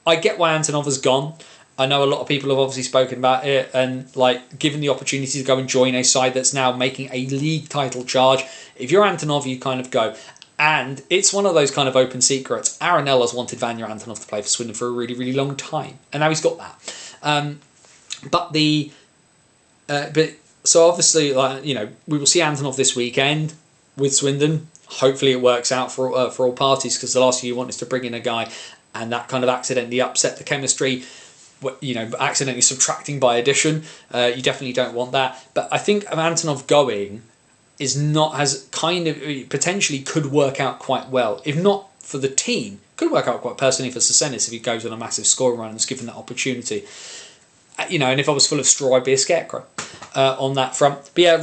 I get why Antonov has gone. I know a lot of people have obviously spoken about it, and like given the opportunity to go and join a side that's now making a league title charge, if you're Antonov, you kind of go. And it's one of those kind of open secrets. Aaron Eller's wanted Vanya Antonov to play for Swindon for a really, really long time, and now he's got that. So obviously, like, you know, we will see Antonov this weekend with Swindon. Hopefully, it works out for all parties, because the last thing you want is to bring in a guy and that kind of accidentally upset the chemistry. You know, accidentally subtracting by addition. You definitely don't want that. But I think Antonov going has kind of potentially could work out quite well. If not for the team, could work out quite personally for Sasenis if he goes on a massive scoring run and is given that opportunity. You know, and if I was full of straw, I'd be a scarecrow on that front. But yeah,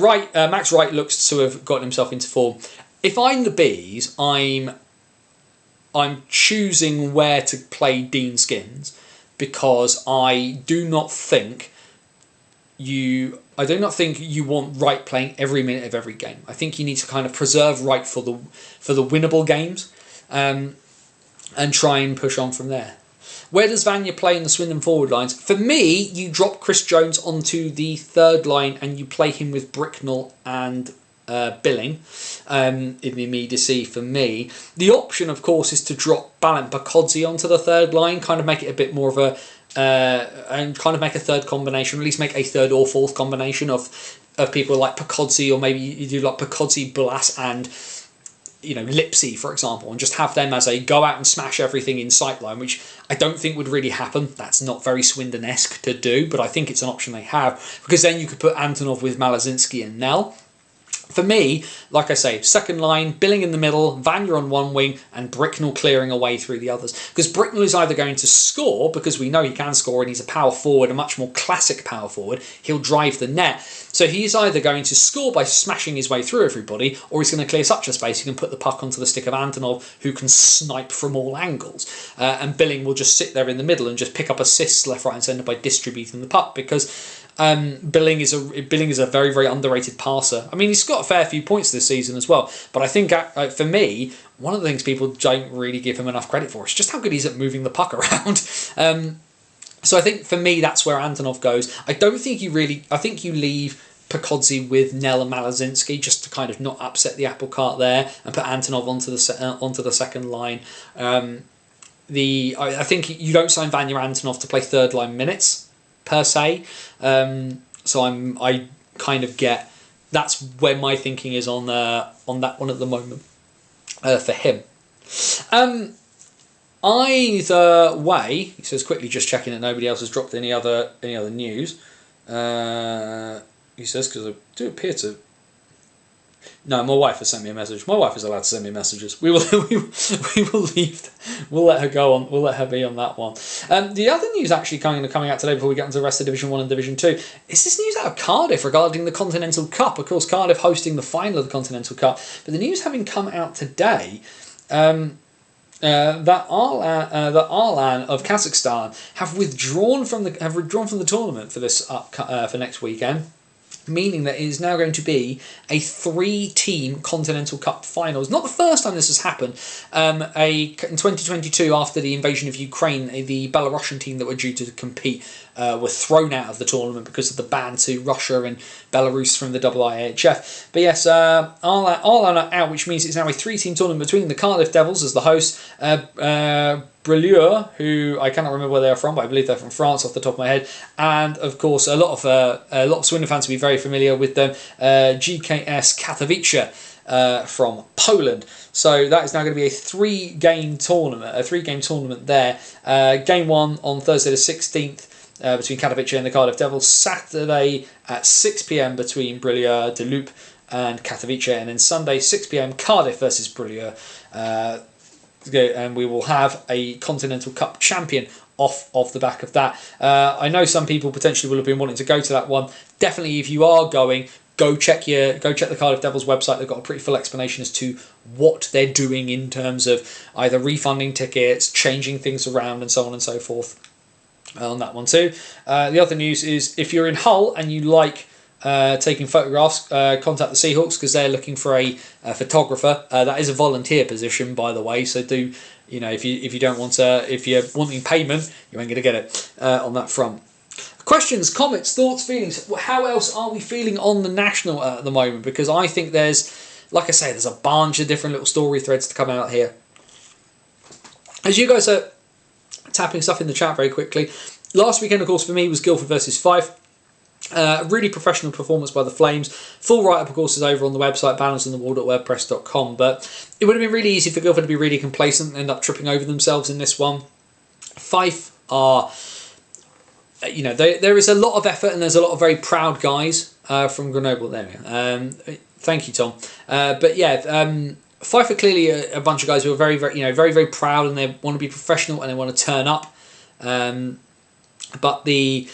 Max Wright looks to have gotten himself into form. If I'm the Bees, I'm choosing where to play Dean Skins, because I do not think you want Wright playing every minute of every game. I think you need to kind of preserve Wright for the winnable games, and try and push on from there. Where does Vanya play in the Swindon forward lines? For me, you drop Chris Jones onto the third line and you play him with Bricknell and Billing in the immediacy for me. The option, of course, is to drop Balint Bakodzi onto the third line, kind of make it a bit more of a and kind of make a third combination, or at least make a third or fourth combination of people like Bakodzi, or maybe you do like Bakodzi, Blas and, you know, Lipsy, for example, and just have them as a go out and smash everything in sight line, which I don't think would really happen. That's not very Swindon-esque to do, but I think it's an option they have, because then you could put Antonov with Malazinski and Nell. For me, like I say, second line, Billing in the middle, Vanya on one wing, and Bricknell clearing away through the others. Because Bricknell is either going to score, because we know he can score and he's a power forward, a much more classic power forward. He'll drive the net. So he's either going to score by smashing his way through everybody, or he's going to clear such a space he can put the puck onto the stick of Antonov, who can snipe from all angles. And Billing will just sit there in the middle and just pick up assists left, right and centre by distributing the puck, because Billing is a very, very underrated passer. I mean, he's got a fair few points this season as well, but I think for me, one of the things people don't really give him enough credit for is just how good he's at moving the puck around. So I think for me, that's where Antonov goes. I think you leave Bakodzi with Nell and Malazinski just to kind of not upset the apple cart there, and put Antonov onto the second line. I think you don't sign Vanya Antonov to play third line minutes per se. So I kind of get that's where my thinking is on that one at the moment for him. Either way, he says, quickly just checking that nobody else has dropped any other news. He says, because I do appear to. No, my wife has sent me a message. My wife is allowed to send me messages. We will leave. We'll let her go on. We'll let her be on that one. The other news actually coming out today before we get into the rest of Division 1 and Division 2 is this news out of Cardiff regarding the Continental Cup. Of course, Cardiff hosting the final of the Continental Cup. But the news having come out today that Arlan of Kazakhstan have withdrawn from the tournament for this for next weekend. meaning that it is now going to be a 3-team Continental Cup final. It's not the first time this has happened. In 2022, after the invasion of Ukraine, the Belarusian team that were due to compete were thrown out of the tournament because of the ban to Russia and Belarus from the IIHF. But yes, all out, which means it's now a 3-team tournament between the Cardiff Devils as the host, BLUESKY, who I cannot remember where they are from, but I believe they're from France off the top of my head, and of course a lot of Swindon fans will be very familiar with them, GKS Katowice from Poland. So that is now going to be a 3-game tournament there. Game 1 on Thursday the 16th. Between Katowice and the Cardiff Devils. Saturday at 6 p.m. between Brilieu de Loup and Katowice, and then Sunday 6 p.m. Cardiff versus Brilieu. And we will have a Continental Cup champion off the back of that. I know some people potentially will have been wanting to go to that one. Definitely, if you are going, go check the Cardiff Devils website. They've got a pretty full explanation as to what they're doing in terms of either refunding tickets, changing things around, and so on and so forth. On that one too. The other news is if you're in Hull and you like taking photographs, contact the Seahawks because they're looking for a photographer. That is a volunteer position, by the way. So do if you don't want if you're wanting payment, you ain't gonna get it on that front. Questions, comments, thoughts, feelings. How else are we feeling on the national at the moment? Because I think there's, like I say, there's a bunch of different little story threads to come out here. As you guys are tapping stuff in the chat very quickly. Last weekend, of course, for me was Guildford versus Fife. Really professional performance by the Flames. Full write-up, of course, is over on the website, balanceonthewall.wordpress.com. But it would have been really easy for Guildford to be really complacent and end up tripping over themselves in this one. Fife are, there is a lot of effort and there's a lot of very proud guys from Grenoble. There we go. Thank you, Tom. But yeah, Fife are clearly a bunch of guys who are very, very, very proud, and they want to be professional and they want to turn up. But the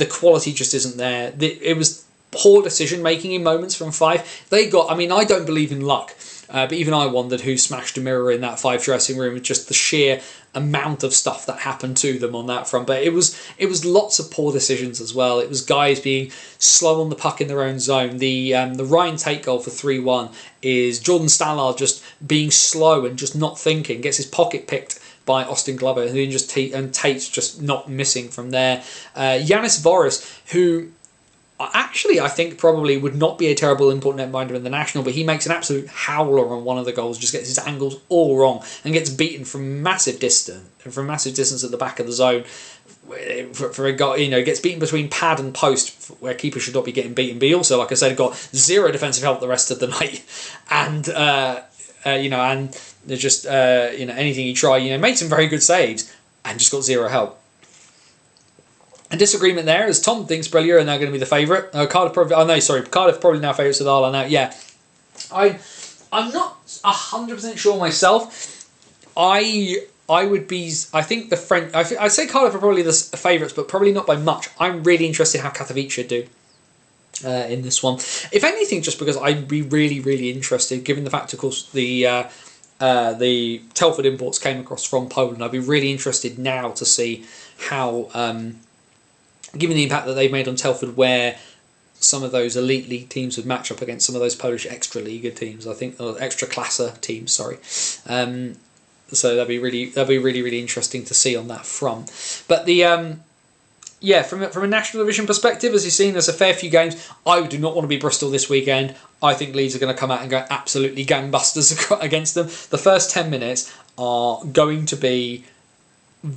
quality just isn't there. It was poor decision making in moments from Fife. I don't believe in luck, but even I wondered who smashed a mirror in that Fife dressing room with just the sheer amount of stuff that happened to them on that front. But it was lots of poor decisions as well. It was guys being slow on the puck in their own zone. The Ryan Tate goal for 3-1 is Jordan Stallard just being slow and just not thinking, gets his pocket picked by Austin Glover, and Tate's just not missing from there. Yanis Voris, who actually I think probably would not be a terrible import netminder in the national, but he makes an absolute howler on one of the goals, just gets his angles all wrong and gets beaten from massive distance at the back of the zone. For a guy, gets beaten between pad and post, where keepers should not be getting beaten. But he also, like I said, got zero defensive help the rest of the night, and and there's just anything he tried, made some very good saves and just got zero help. A disagreement there, as Tom thinks Brilieu are now going to be the favourite. Cardiff probably now favourites with Arla now. Yeah, I'm not 100% sure myself. I would be. I think the French. I'd say Cardiff are probably the favourites, but probably not by much. I'm really interested how Katowice do in this one. If anything, just because I'd be really, really interested, given the fact, of course, the Telford imports came across from Poland. I'd be really interested now to see how, given the impact that they've made on Telford, where some of those elite league teams would match up against some of those Polish extra liga teams. I think, or extra klasa teams. Sorry. So that'd be really interesting to see on that front. But the from a national division perspective, as you've seen, there's a fair few games. I do not want to be Bristol this weekend. I think Leeds are going to come out and go absolutely gangbusters against them. The first 10 minutes are going to be,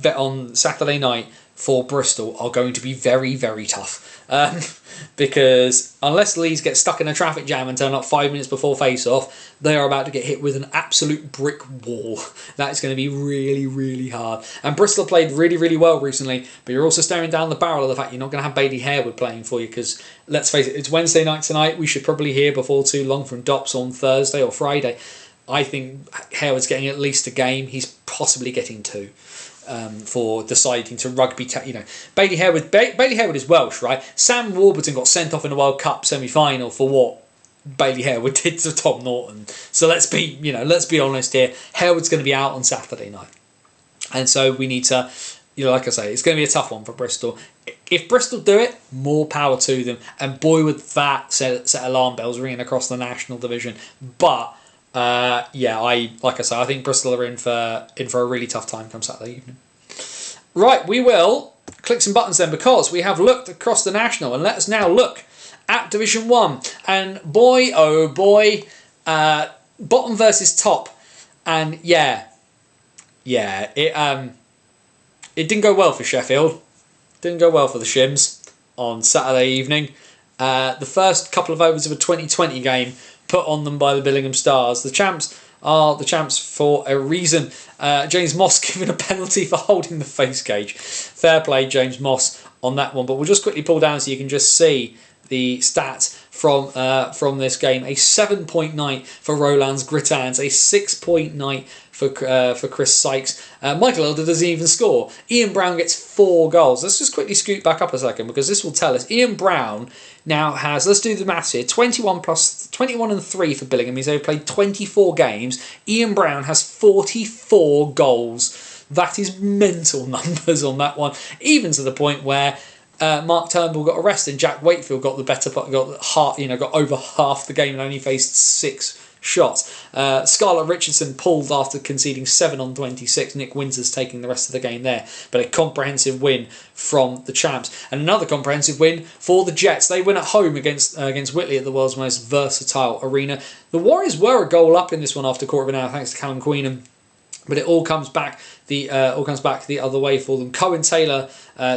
on Saturday night for Bristol, are going to be very, very tough. Because unless Leeds get stuck in a traffic jam and turn up 5 minutes before face-off, they are about to get hit with an absolute brick wall. That is going to be really, really hard. And Bristol played really, really well recently, but you're also staring down the barrel of the fact you're not going to have Bailey Harewood playing for you, because, let's face it, it's Wednesday night tonight. We should probably hear before too long from Dops on Thursday or Friday. I think Harewood's getting at least a game. He's possibly getting two. For deciding to rugby, Bailey Harewood is Welsh, right? Sam Warburton got sent off in the World Cup semi-final for what Bailey Harewood did to Tom Norton. So let's be honest here. Harewood's going to be out on Saturday night, and so we need to like I say, it's going to be a tough one for Bristol. If Bristol do it, more power to them. And boy, would that set alarm bells ringing across the National Division. But like I say, I think Bristol are in for a really tough time come Saturday evening. Right, we will click some buttons then, because we have looked across the National, and let us now look at Division 1. And boy, oh boy, bottom versus top. And it didn't go well for Sheffield. Didn't go well for the Shims on Saturday evening. The first couple of overs of a 2020 game put on them by the Billingham Stars. The champs are the champs for a reason. James Moss given a penalty for holding the face cage. Fair play, James Moss, on that one. But we'll just quickly pull down so you can just see the stats from this game. A 7.9 for Roland's Gritans, a 6.9 for Chris Sykes. Michael Elder doesn't even score. Ian Brown gets 4 goals. Let's just quickly scoot back up a second, because this will tell us. Ian Brown now has, let's do the maths here, 21 and 3 for Billingham. He's only played 24 games. Ian Brown has 44 goals. That is mental numbers on that one, even to the point where Mark Turnbull got arrested and Jack Wakefield got the better part, got over half the game and only faced 6 shots. Scarlett Richardson pulled after conceding 7 on 26. Nick Winters taking the rest of the game there. But a comprehensive win from the champs. And another comprehensive win for the Jets. They win at home against Whitley at the world's most versatile arena. The Warriors were a goal up in this one after quarter of an hour, thanks to Callum Queenan. But it all comes back the other way for them. Cohen Taylor,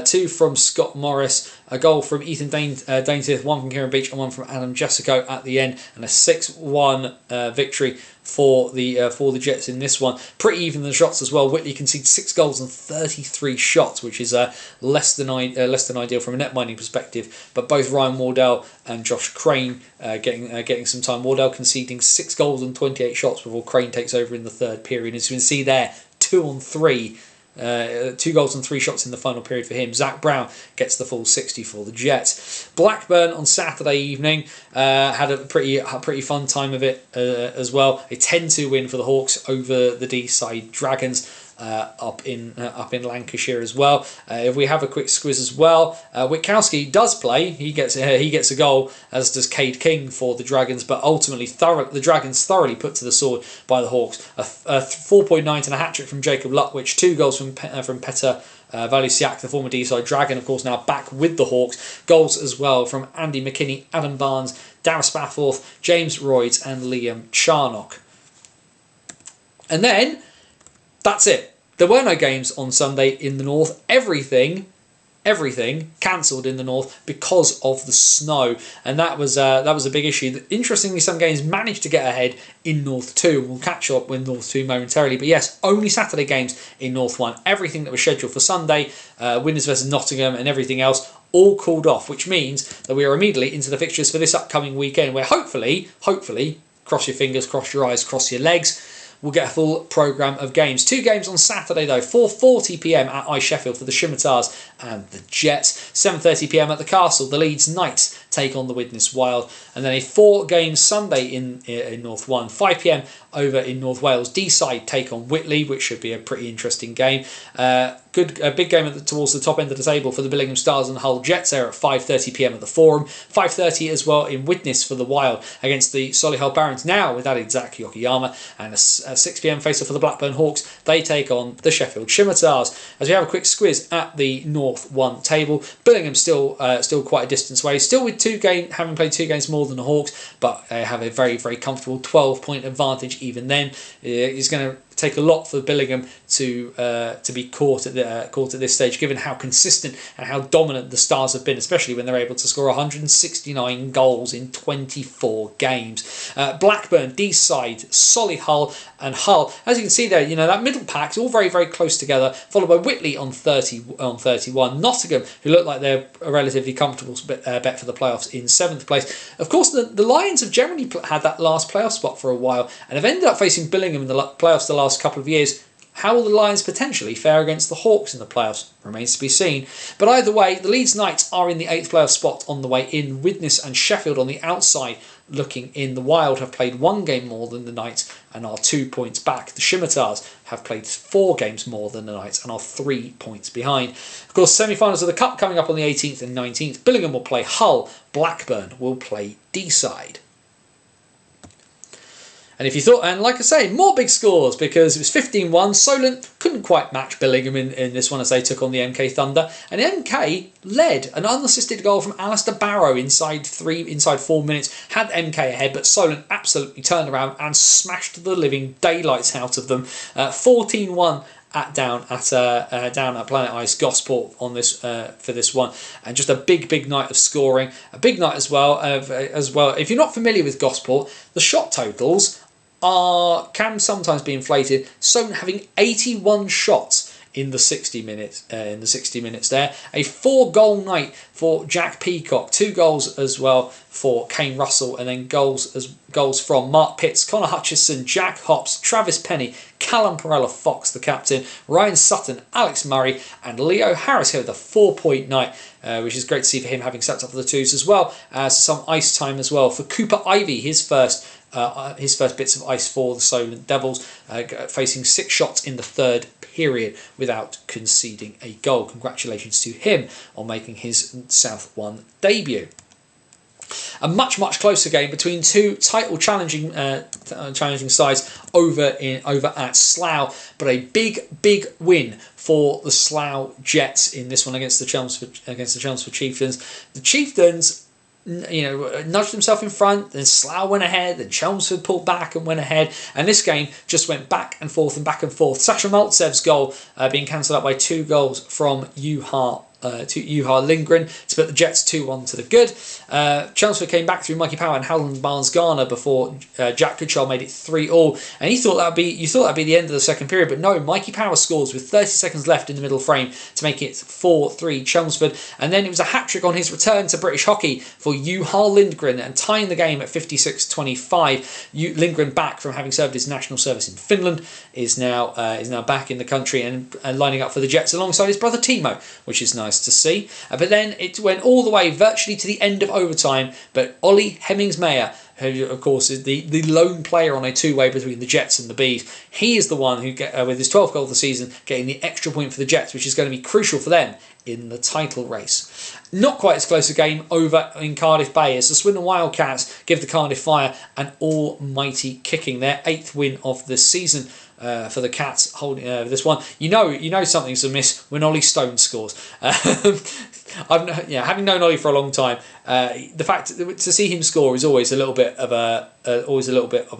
2 from Scott Morris, a goal from Ethan Daintiff, 1 from Kieran Beach, and 1 from Adam Jessico at the end, and a 6-1 victory for the Jets in this one. Pretty even in the shots as well. Whitley conceded 6 goals and 33 shots, which is less than ideal from a net minding perspective. But both Ryan Wardell and Josh Crane getting some time. Wardell conceding 6 goals and 28 shots before Crane takes over in the third period. As you can see there, 2 on 3. 2 goals and 3 shots in the final period for him. Zach Brown gets the full 60 for the Jets. Blackburn on Saturday evening had a pretty fun time of it as well. A 10-2 win for the Hawks over the D-side Dragons. Up in Lancashire as well. If we have a quick squiz as well, Witkowski does play. He gets a goal, as does Cade King for the Dragons. But ultimately, the Dragons thoroughly put to the sword by the Hawks. A 4.9 and a hat trick from Jacob Lutwich. 2 goals from Petter Valusiak, the former D-side Dragon, of course now back with the Hawks. Goals as well from Andy McKinney, Adam Barnes, Darragh Spafford, James Royds, and Liam Charnock. And then that's it. There were no games on Sunday in the north. Everything cancelled in the north because of the snow, and that was a big issue. Interestingly, some games managed to get ahead in North 2. We'll catch up with North 2 momentarily, but yes, only Saturday games in North 1. Everything that was scheduled for Sunday, Winners versus Nottingham and everything else, all called off, which means that we are immediately into the fixtures for this upcoming weekend, where hopefully, cross your fingers, cross your eyes, cross your legs, we'll get a full programme of games. 2 games on Saturday though, 4:40 PM at I Sheffield for the Scimitars and the Jets. 7:30 PM at the Castle, the Leeds Knights take on the Widnes Wild. And then a 4-game Sunday in North 1. 5 PM over in North Wales. D-side take on Whitley, which should be a pretty interesting game. A big game towards the top end of the table for the Billingham Stars and Hull Jets there at 5:30 PM at the Forum. 5:30 as well in Widnes for the Wild against the Solihull Barons, now with added Zach Yokoyama. And a 6 PM face-off for the Blackburn Hawks. They take on the Sheffield Scimitars. As we have a quick squiz at the North 1 table, Billingham still quite a distance away, still with having played 2 games more than the Hawks, but have a very, very comfortable 12-point advantage even then. It's going to take a lot for Billingham to be caught at this stage, given how consistent and how dominant the Stars have been, especially when they're able to score 169 goals in 24 games. Blackburn, D-side, Solihull and Hull. As you can see there, that middle pack's all very, very close together, followed by Whitley on 31. Nottingham, who look like they're a relatively comfortable bet for the playoffs, in 7th place. Of course, the Lions have generally had that last playoff spot for a while and have ended up facing Billingham in the playoffs the last couple of years. How will the Lions potentially fare against the Hawks in the playoffs? Remains to be seen. But either way, the Leeds Knights are in the 8th playoff spot on the way in. Widnes and Sheffield on the outside looking in. The Wild have played 1 game more than the Knights and are 2 points back. The Scimitars have played 4 games more than the Knights and are 3 points behind. Of course, semi-finals of the Cup coming up on the 18th and 19th. Billingham will play Hull, Blackburn will play Deeside. And if you thought, and like I say, more big scores because it was 15-1. Solent couldn't quite match Billingham in this one as they took on the MK Thunder. And MK led an unassisted goal from Alistair Barrow inside 4 minutes. Had MK ahead, but Solent absolutely turned around and smashed the living daylights out of them. 14-1 down at Planet Ice Gosport on this for this one, and just a big night of scoring, a big night as well. If you're not familiar with Gosport, the shot totals can sometimes be inflated. So having 81 shots in the 60 minutes there, a 4-goal night for Jack Peacock, 2 goals as well for Kane Russell, and then goals from Mark Pitts, Connor Hutchison, Jack Hops, Travis Penny, Callum Perella-Fox, the captain, Ryan Sutton, Alex Murray, and Leo Harris here with a 4-point night, which is great to see for him, having stepped up for the 2s, as well as some ice time as well for Cooper Ivey, his first bits of ice for the Solent Devils, facing 6 shots in the 3rd period without conceding a goal. Congratulations to him on making his South 1 debut. A much closer game between 2 title challenging sides over at Slough, but a big win for the Slough Jets in this one against the Chelmsford Chieftains. The Chieftains, nudged himself in front, then Slough went ahead, then Chelmsford pulled back and went ahead, and this game just went back and forth. Sasha Maltsev's goal being cancelled out by 2 goals from Juha Lindgren to put the Jets 2-1 to the good. Chelmsford came back through Mikey Power and Howland Barnes-Garner before Jack Goodchild made it 3-3, and you thought that'd be the end of the second period, but no, Mikey Power scores with 30 seconds left in the middle frame to make it 4-3 Chelmsford, and then it was a hat-trick on his return to British hockey for Juha Lindgren, and tying the game at 56-25. Lindgren, back from having served his national service in Finland, is now back in the country and lining up for the Jets alongside his brother Timo, which is nice to see. But then it went all the way virtually to the end of overtime, but Ollie Hemmings-Meyer, who of course is the lone player on a 2-way between the Jets and the Bees, he is the one who, with his 12th goal of the season, getting the extra point for the Jets, which is going to be crucial for them in the title race. Not quite as close a game over in Cardiff Bay as the Swindon Wildcats give the Cardiff Fire an almighty kicking, their 8th win of the season. For the Cats holding this one, you know something's amiss when Ollie Stone scores. Having known Ollie for a long time, the fact to see him score is always a little bit of a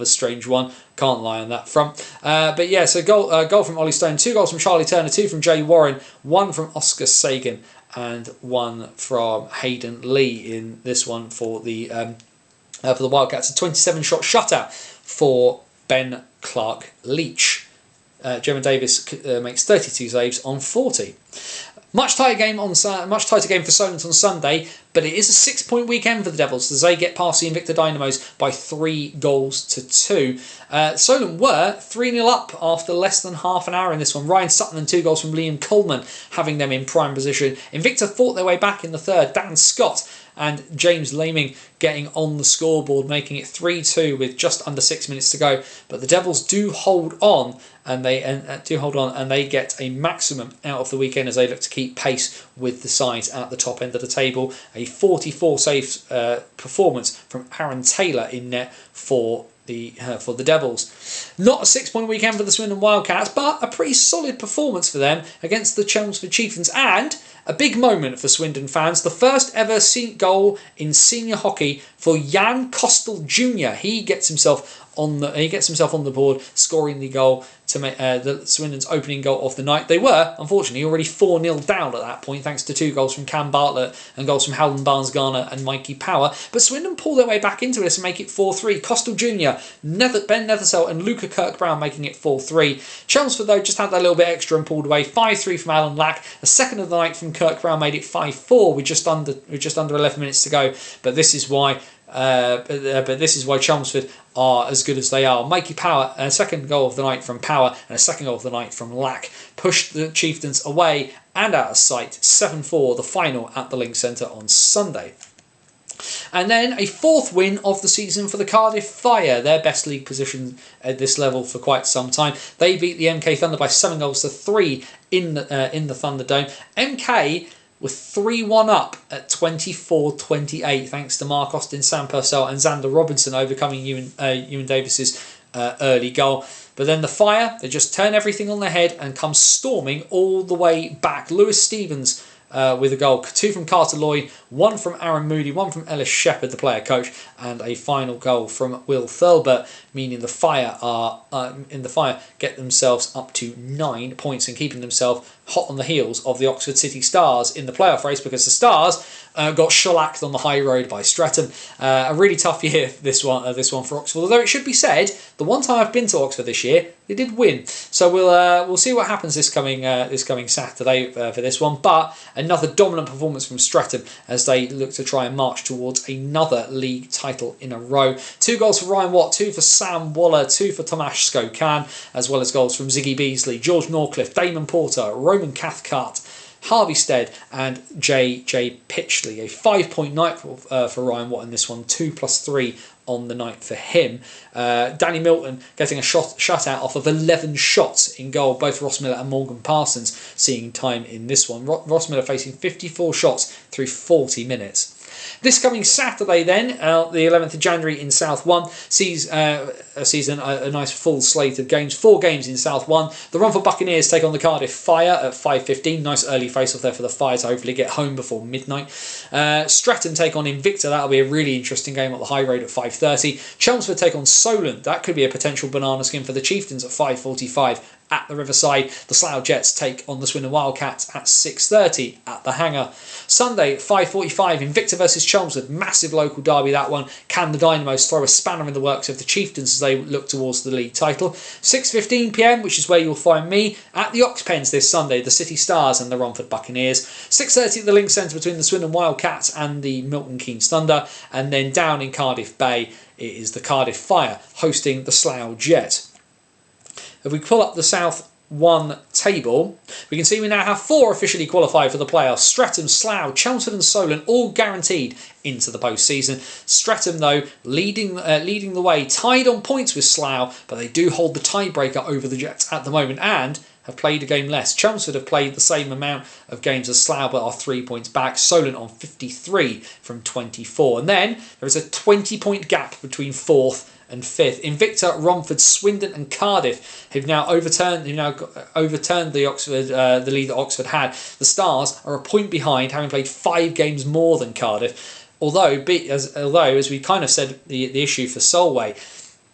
strange one. Can't lie on that front. But yeah, so goal from Ollie Stone, 2 goals from Charlie Turner, 2 from Jay Warren, 1 from Oscar Sagan, and 1 from Hayden Lee in this one for the Wildcats. A 27-shot shutout for Ben Clark Leach. Gemma Davis makes 32 saves on 40. Much tighter game for Solent on Sunday, but it is a 6-point weekend for the Devils as they get past the Invicta Dynamos by 3-2. Solent were 3-0 up after less than half an hour in this one. Ryan Sutton and 2 goals from Liam Coleman having them in prime position. Invicta fought their way back in the 3rd. Dan Scott and James Laming getting on the scoreboard, making it 3-2 with just under 6 minutes to go. But the Devils do hold on, and they get a maximum out of the weekend as they look to keep pace with the sides at the top end of the table. A 44 saves performance from Aaron Taylor in net for the Devils. Not a 6-point weekend for the Swindon Wildcats, but a pretty solid performance for them against the Chelmsford Chieftains, and a big moment for Swindon fans. The first ever goal in senior hockey for Jan Kostel Jr. He gets himself on the board, scoring the goal to make the Swindon's opening goal of the night. They were, unfortunately, already 4-0 down at that point, thanks to 2 goals from Cam Bartlett and goals from Howland Barnes-Garner and Mikey Power. But Swindon pull their way back into this and make it 4-3. Kostel Jr., Ben Nethersell and Luca Kirk-Brown making it 4-3. Chelmsford, though, just had that little bit extra and pulled away. 5-3 from Alan Lack. The second of the night from Kirk-Brown made it 5-4 with just under 11 minutes to go. But this is why Chelmsford are as good as they are. Mikey Power, a second goal of the night from Power and a second goal of the night from Lack, pushed the Chieftains away and out of sight. 7-4, the final at the Link Centre on Sunday. And then a fourth win of the season for the Cardiff Fire, their best league position at this level for quite some time. They beat the MK Thunder by 7-3 in the Thunderdome. MK were 3-1 up at 24-28 thanks to Mark Austin, Sam Purcell and Xander Robinson overcoming Ewan Davis's early goal. But then the Fire, they just turn everything on their head and come storming all the way back. Lewis Stevens with a goal, 2 from Carter Lloyd, 1 from Aaron Moody, 1 from Ellis Shepherd, the player coach, and a final goal from Will Thurlbert, meaning the Fire get themselves up to 9 points and keeping themselves hot on the heels of the Oxford City Stars in the playoff race, because the Stars got shellacked on the high road by Streatham. A really tough year this one for Oxford. Although it should be said, the one time I've been to Oxford this year, they did win. So we'll see what happens this coming Saturday for this one. But another dominant performance from Streatham as they look to try and march towards another league title in a row. 2 goals for Ryan Watt, 2 for Sam Waller, 2 for Tomasz Skokan, as well as goals from Ziggy Beasley, George Norcliffe, Damon Porter, Roman Cathcart, Harvey Stead and J.J. Pitchley. A 5-point night for Ryan Watt in this one, 2+3 on the night for him. Danny Milton getting a shutout off of 11 shots in goal. Both Ross Miller and Morgan Parsons seeing time in this one. Ross Miller facing 54 shots through 40 minutes. This coming Saturday then, the 11th of January in South 1, sees a nice full slate of games. 4 games in South 1. The Romford Buccaneers take on the Cardiff Fire at 5:15. Nice early face-off there for the Fire to hopefully get home before midnight. Streatham take on Invicta. That'll be a really interesting game at the High Road at 5:30. Chelmsford take on Solent. That could be a potential banana skin for the Chieftains at 5:45. At the Riverside, the Slough Jets take on the Swindon Wildcats at 6:30 at the Hangar. Sunday, 5:45, Invicta versus Chelmsford. Massive local derby, that one. Can the Dynamos throw a spanner in the works of the Chieftains as they look towards the league title? 6:15 p.m, which is where you'll find me at the Oxpens this Sunday, the City Stars and the Romford Buccaneers. 6:30 at the Link Centre between the Swindon Wildcats and the Milton Keynes Thunder. And then down in Cardiff Bay, it is the Cardiff Fire hosting the Slough Jets. If we pull up the South 1 table, we can see we now have 4 officially qualified for the playoffs. Streatham, Slough, Chelmsford and Solent all guaranteed into the postseason. Streatham, though, leading the way, tied on points with Slough, but they do hold the tiebreaker over the Jets at the moment and have played a game less. Chelmsford have played the same amount of games as Slough, but are 3 points back. Solent on 53 from 24. And then there is a 20-point gap between 4th and 5th. Invicta, Romford, Swindon and Cardiff have now overturned the lead that Oxford had. The Stars are a point behind, having played 5 games more than Cardiff. Although as we kind of said, the issue for Solway,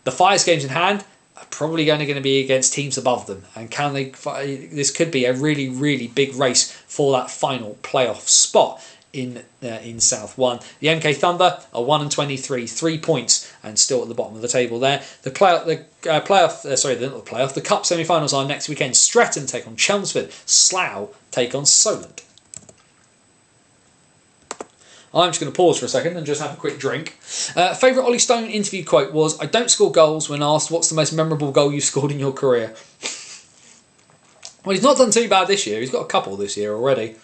the Fire's games in hand are probably going to be against teams above them, and this could be a really, really big race for that final playoff spot in South 1. The MK Thunder are 1-23, 3 points, and still at the bottom of the table there. The Cup semi-finals are next weekend. Streatham take on Chelmsford. Slough take on Solent. I'm just going to pause for a second and just have a quick drink. Favourite Ollie Stone interview quote was, "I don't score goals," when asked what's the most memorable goal you've scored in your career. Well, he's not done too bad this year. He's got a couple this year already.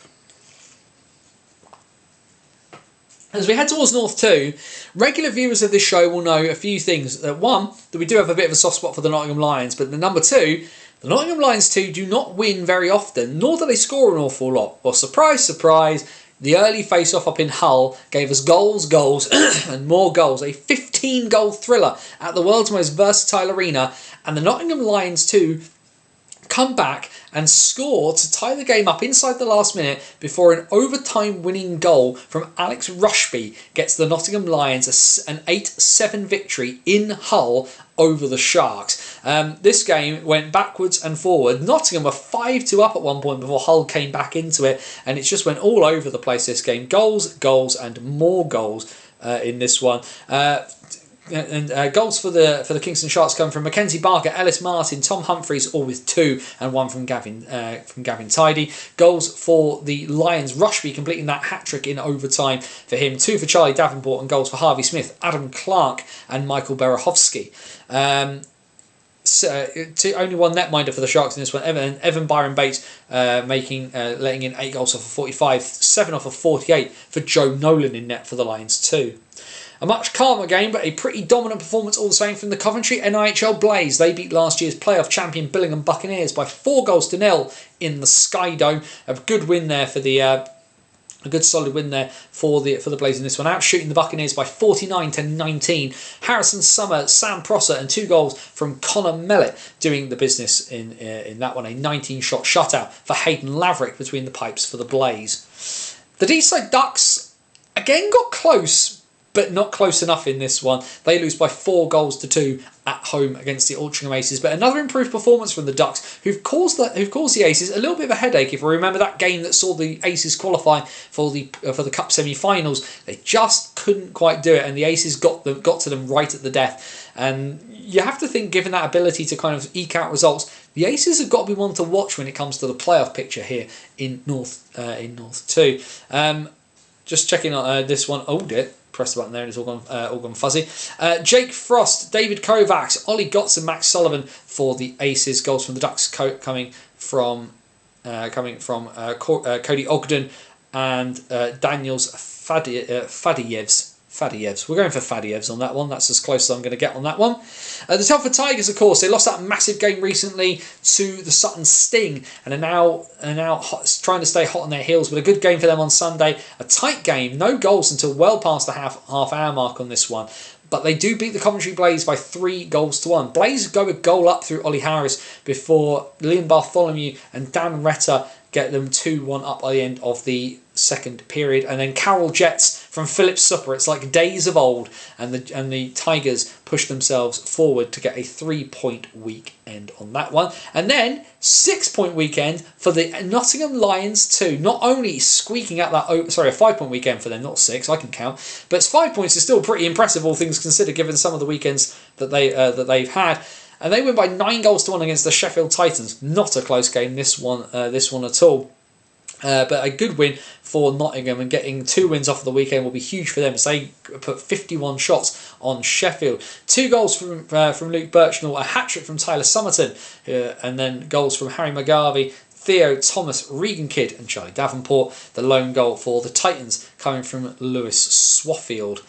As we head towards North 2, regular viewers of this show will know a few things. One, that we do have a bit of a soft spot for the Nottingham Lions, but the number 2, the Nottingham Lions too do not win very often, nor do they score an awful lot. Well, surprise, surprise, the early face-off up in Hull gave us goals, and more goals. A 15-goal thriller at the world's most versatile arena, and the Nottingham Lions too come back and score to tie the game up inside the last minute before an overtime winning goal from Alex Rushby gets the Nottingham Lions an 8-7 victory in Hull over the Sharks. This game went backwards and forward. Nottingham were 5-2 up at one point before Hull came back into it, and it just went all over the place this game. Goals, and more goals in this one. Goals for the Kingston Sharks come from Mackenzie Barker, Ellis Martin, Tom Humphreys, all with 2, and 1 from Gavin Tidy. Goals for the Lions, Rushby completing that hat-trick in overtime for him, 2 for Charlie Davenport, and goals for Harvey Smith, Adam Clark and Michael Berachowski. only one netminder for the Sharks in this one. Evan Byron Bates letting in 8 goals off of 45, 7 off of 48 for Joe Nolan in net for the Lions too. A much calmer game, but a pretty dominant performance all the same from the Coventry NIHL Blaze. They beat last year's playoff champion Billingham Buccaneers by 4-0 in the Sky Dome. A good win there for the a good solid win there for the Blaze in this one. Out shooting the Buccaneers by 49-19. Harrison Summer, Sam Prosser, and 2 goals from Connor Mellett doing the business in that one. A 19-shot shutout for Hayden Laverick between the pipes for the Blaze. The Deeside Ducks again got close, but not close enough in this one. They lose by 4-2 at home against the Altrincham Aces. But another improved performance from the Ducks, who've caused the Aces a little bit of a headache. If we remember that game that saw the Aces qualify for the Cup semi-finals, they just couldn't quite do it, and the Aces got to them right at the death. And you have to think, given that ability to kind of eke out results, the Aces have got to be one to watch when it comes to the playoff picture here in North 2. Just checking on this one. Oh, dear. Press the button there and it's all gone fuzzy. Jake Frost, David Kovacs, Ollie Gotts and Max Sullivan for the Aces. Goals from the Ducks coming from Cody Ogden and Daniels Fadiyevs. We're going for Fadiyevs on that one. That's as close as I'm going to get on that one. The Telford Tigers, of course, they lost that massive game recently to the Sutton Sting and are now trying to stay hot on their heels. But a good game for them on Sunday. A tight game, no goals until well past the half hour mark on this one. But they do beat the Coventry Blaze by 3-1. Blaze go a goal up through Ollie Harris before Liam Bartholomew and Dan Retta get them 2-1 up by the end of the second period, and then Carroll Jets from Philip Supper. It's like days of old, and the Tigers push themselves forward to get a 3-point weekend on that one, and then 6-point weekend for the Nottingham Lions too. Not only squeaking out that, a 5-point weekend for them, not 6. I can count, but 5 points is still pretty impressive, all things considered, given some of the weekends that they've had. And they win by 9-1 against the Sheffield Titans. Not a close game, this one at all. But a good win for Nottingham, and getting 2 wins off of the weekend will be huge for them as they put 51 shots on Sheffield. 2 goals from Luke Birchnell, a hat-trick from Tyler Somerton, and then goals from Harry McGarvey, Theo Thomas, Regan Kidd and Charlie Davenport. The lone goal for the Titans coming from Lewis Swaffield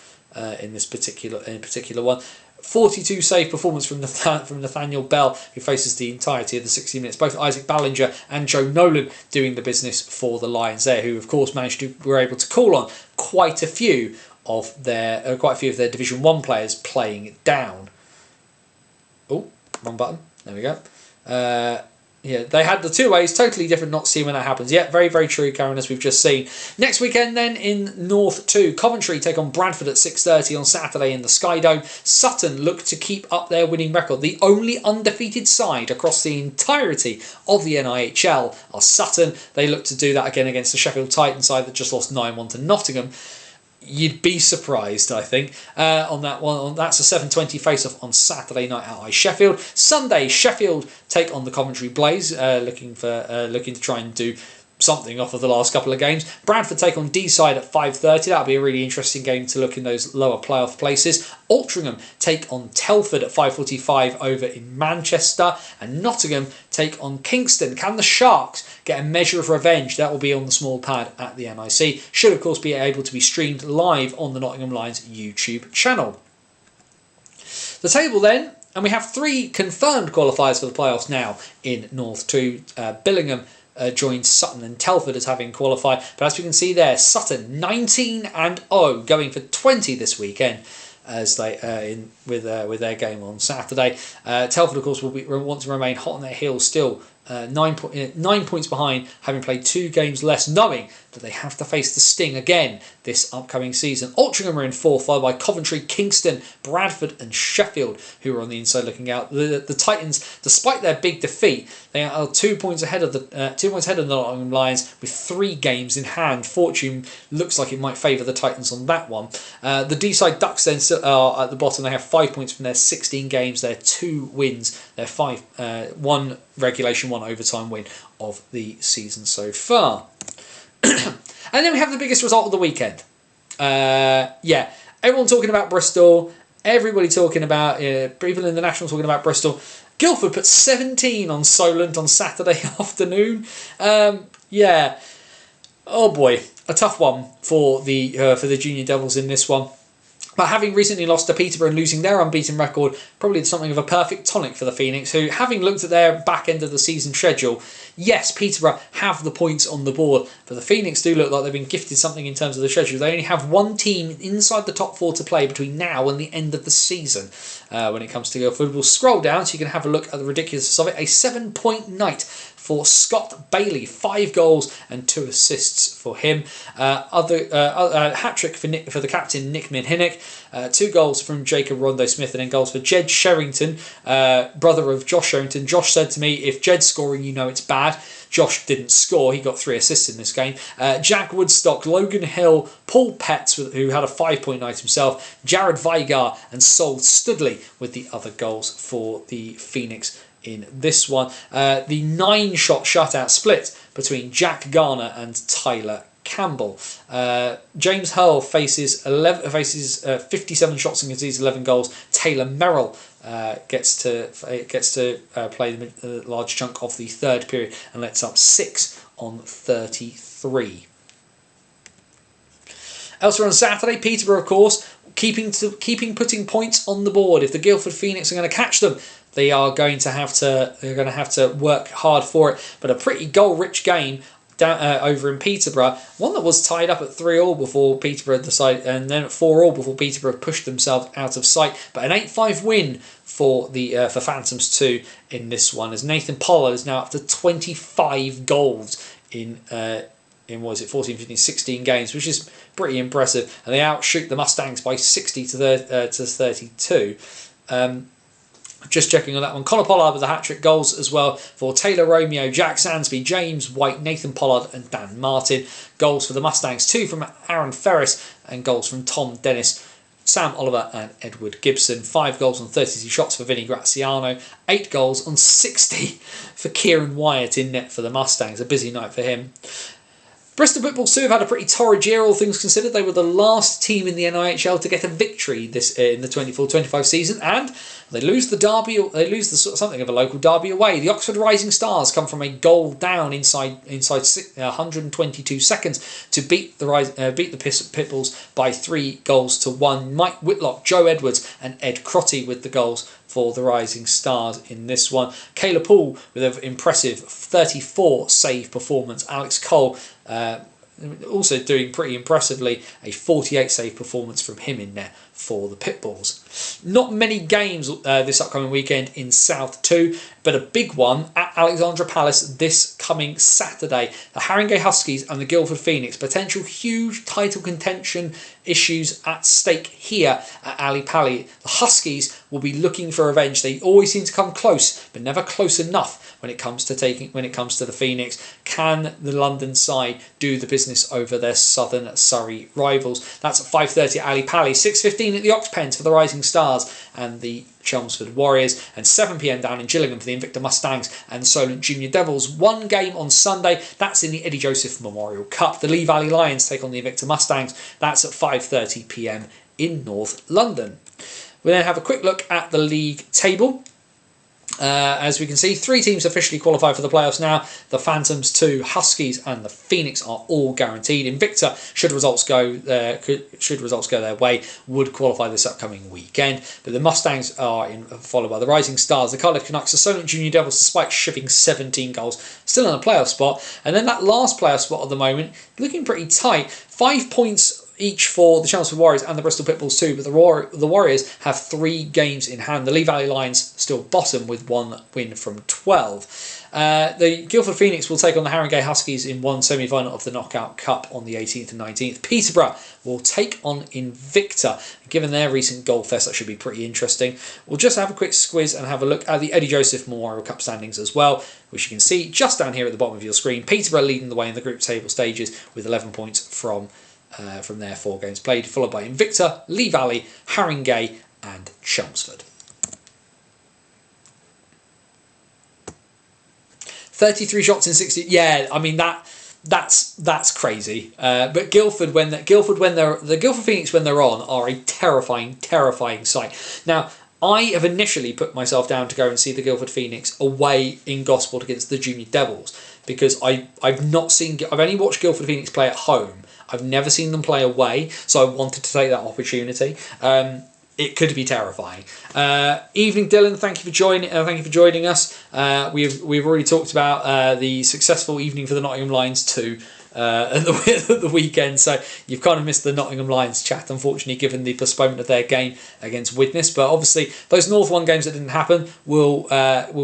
in this particular one. 42 save performance from Nathaniel Bell, who faces the entirety of the 60 minutes. Both Isaac Ballinger and Joe Nolan doing the business for the Lions there, who of course were able to call on quite a few of their Division 1 players playing down. Oh, wrong button. There we go. Yeah, they had the 2 ways, totally different, not seeing when that happens. Yeah, very, very true, Karen, as we've just seen. Next weekend then in North 2, Coventry take on Bradford at 6:30 on Saturday in the Sky Dome. Sutton look to keep up their winning record. The only undefeated side across the entirety of the NIHL are Sutton. They look to do that again against the Sheffield Titans side that just lost 9-1 to Nottingham. You'd be surprised, I think, on that one. That's a 7:20 face-off on Saturday night at Sheffield. Sunday, Sheffield take on the Coventry Blaze, looking to try and do something off of the last couple of games. Bradford take on Deeside at 5:30. That'll be a really interesting game to look in those lower playoff places. Altrincham take on Telford at 5:45 over in Manchester, and Nottingham take on Kingston. Can the Sharks get a measure of revenge? That will be on the small pad at the NIC. Should of course be able to be streamed live on the Nottingham Lions YouTube channel. The table then, and we have 3 confirmed qualifiers for the playoffs now in North 2. Billingham joined Sutton and Telford as having qualified, but as we can see there, Sutton 19-0, going for 20 this weekend as they with their game on Saturday. Telford, of course, will want to remain hot on their heels still. 9 points behind, having played 2 games less, knowing that they have to face the Sting again this upcoming season. Altrincham are in 4th, followed by Coventry, Kingston, Bradford and Sheffield, who are on the inside looking out. The Titans, despite their big defeat, they are 2 points ahead of the Nottingham Lions with 3 games in hand. Fortune looks like it might favour the Titans on that one. The Deeside Ducks then are at the bottom. They have 5 points from their 16 games. Their 2 wins. Their 1 regulation, 1 overtime win of the season so far. And then we have the biggest result of the weekend. Everyone talking about Bristol. Everybody talking about, people in the National talking about Bristol. Guildford put 17 on Solent on Saturday afternoon. Yeah. Oh boy, a tough one for the Junior Devils in this one. But having recently lost to Peterborough and losing their unbeaten record, probably something of a perfect tonic for the Phoenix, who, having looked at their back end of the season schedule, yes, Peterborough have the points on the board, but the Phoenix do look like they've been gifted something in terms of the schedule. They only have one team inside the top 4 to play between now and the end of the season when it comes to Guildford. We'll scroll down so you can have a look at the ridiculousness of it. A 7-point night for Scott Bailey, 5 goals and 2 assists for him. Hat-trick for the captain, Nick Minhinnick. 2 goals from Jacob Rondo Smith, and then goals for Jed Sherrington, brother of Josh Sherrington. Josh said to me, if Jed's scoring, you know it's bad. Josh didn't score. He got 3 assists in this game. Jack Woodstock, Logan Hill, Paul Petts, who had a 5-point night himself, Jared Vigar and Sol Studley with the other goals for the Phoenix in this one. The 9-shot shutout split between Jack Garner and Tyler Campbell. James Hurl faces 57 shots and concedes 11 goals. Taylor Merrill gets to play the large chunk of the third period and lets up 6 on 33. Elsewhere on Saturday, Peterborough, of course, keeping putting points on the board. If the Guildford Phoenix are going to catch them, they're going to have to work hard for it. But a pretty goal-rich game down over in Peterborough, one that was tied up at 3-3 before Peterborough decided, and then at 4-4 before Peterborough pushed themselves out of sight. But an 8-5 win for Phantoms 2 in this one, as Nathan Pollard is now up to 25 goals in 14, 15, 16 games, which is pretty impressive, and they outshoot the Mustangs by 60 to 32. Just checking on that one. Connor Pollard with the hat-trick goals as well for Taylor Romeo, Jack Sansby, James White, Nathan Pollard and Dan Martin. Goals for the Mustangs, 2 from Aaron Ferris and goals from Tom Dennis, Sam Oliver and Edward Gibson. 5 goals on 32 shots for Vinny Graziano. 8 goals on 60 for Kieran Wyatt in net for the Mustangs. A busy night for him. Bristol Pitbulls too have had a pretty torrid year, all things considered. They were the last team in the NIHL to get a victory in the 24-25 season, and they lose the derby. They lose something of a local derby away. The Oxford Rising Stars come from a goal down inside 122 seconds to beat the Pitbulls by 3-1. Mike Whitlock, Joe Edwards, and Ed Crotty with the goals for the Rising Stars in this one. Kayla Poole with an impressive 34 save performance. Alex Cole also doing pretty impressively, a 48 save performance from him in there for the Pitbulls. Not many games this upcoming weekend in South 2, but a big one at Alexandra Palace this coming Saturday. The Haringey Huskies and the Guildford Phoenix. Potential huge title contention issues at stake here at Ali Pali. The Huskies will be looking for revenge. They always seem to come close, but never close enough when it comes to the Phoenix. Can the London side do the business over their Southern Surrey rivals? That's at 5:30 at Ali Pali, 6:15 at the Ox Pens for the Rising Stars and the Chelmsford Warriors, and 7 p.m. down in Gillingham for the Invicta Mustangs and Solent Junior Devils. One game on Sunday, that's in the Eddie Joseph Memorial Cup. The Lee Valley Lions take on the Invicta Mustangs. That's at 5:30 p.m. in North London. We then have a quick look at the league table. As we can see, 3 teams officially qualify for the playoffs now. The Phantoms 2, Huskies and the Phoenix are all guaranteed. Invicta, should results go their way, would qualify this upcoming weekend. But the Mustangs are followed by the Rising Stars, the Cardiff Canucks, the Solent Junior Devils, despite shipping 17 goals, still in a playoff spot. And then that last playoff spot at the moment, looking pretty tight. 5 points each for the Chelmsford Warriors and the Bristol Pitbulls too, but the Warriors have 3 games in hand. The Lee Valley Lions still bottom with 1 win from 12. The Guildford Phoenix will take on the Haringey Huskies in one semi-final of the Knockout Cup on the 18th and 19th. Peterborough will take on Invicta. Given their recent goal fest, that should be pretty interesting. We'll just have a quick squiz and have a look at the Eddie Joseph Memorial Cup standings as well, which you can see just down here at the bottom of your screen. Peterborough leading the way in the group table stages with 11 points from their 4 games played, followed by Invicta, Lee Valley, Haringey and Chelmsford. 33 shots in 60. Yeah, I mean that's crazy. But Guildford the Guildford Phoenix when they're on are a terrifying sight. Now, I have initially put myself down to go and see the Guildford Phoenix away in Gosport against the Junior Devils, because I've not seen, I've only watched Guildford Phoenix play at home. I've never seen them play away, so I wanted to take that opportunity. It could be terrifying. Evening, Dylan. Thank you for joining. Thank you for joining us. We've already talked about the successful evening for the Nottingham Lions 2 at the weekend. So you've kind of missed the Nottingham Lions chat, unfortunately, given the postponement of their game against Widnes. But obviously, those North 1 games that didn't happen will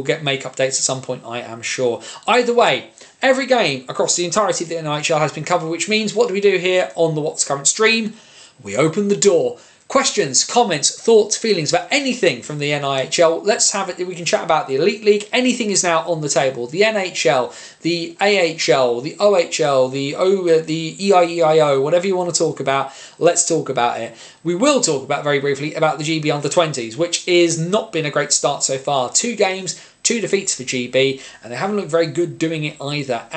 get make updates at some point, I am sure. Either way, every game across the entirety of the NIHL has been covered, which means what do we do here on the What's Current stream? We open the door. Questions, comments, thoughts, feelings about anything from the NIHL. Let's have it. We can chat about the Elite League. Anything is now on the table. The NHL, the AHL, the OHL, the EIEIO, whatever you want to talk about. Let's talk about it. We will talk about very briefly about the GB Under-20s, which is not been a great start so far. 2 games, 2 defeats for GB, and they haven't looked very good doing it either.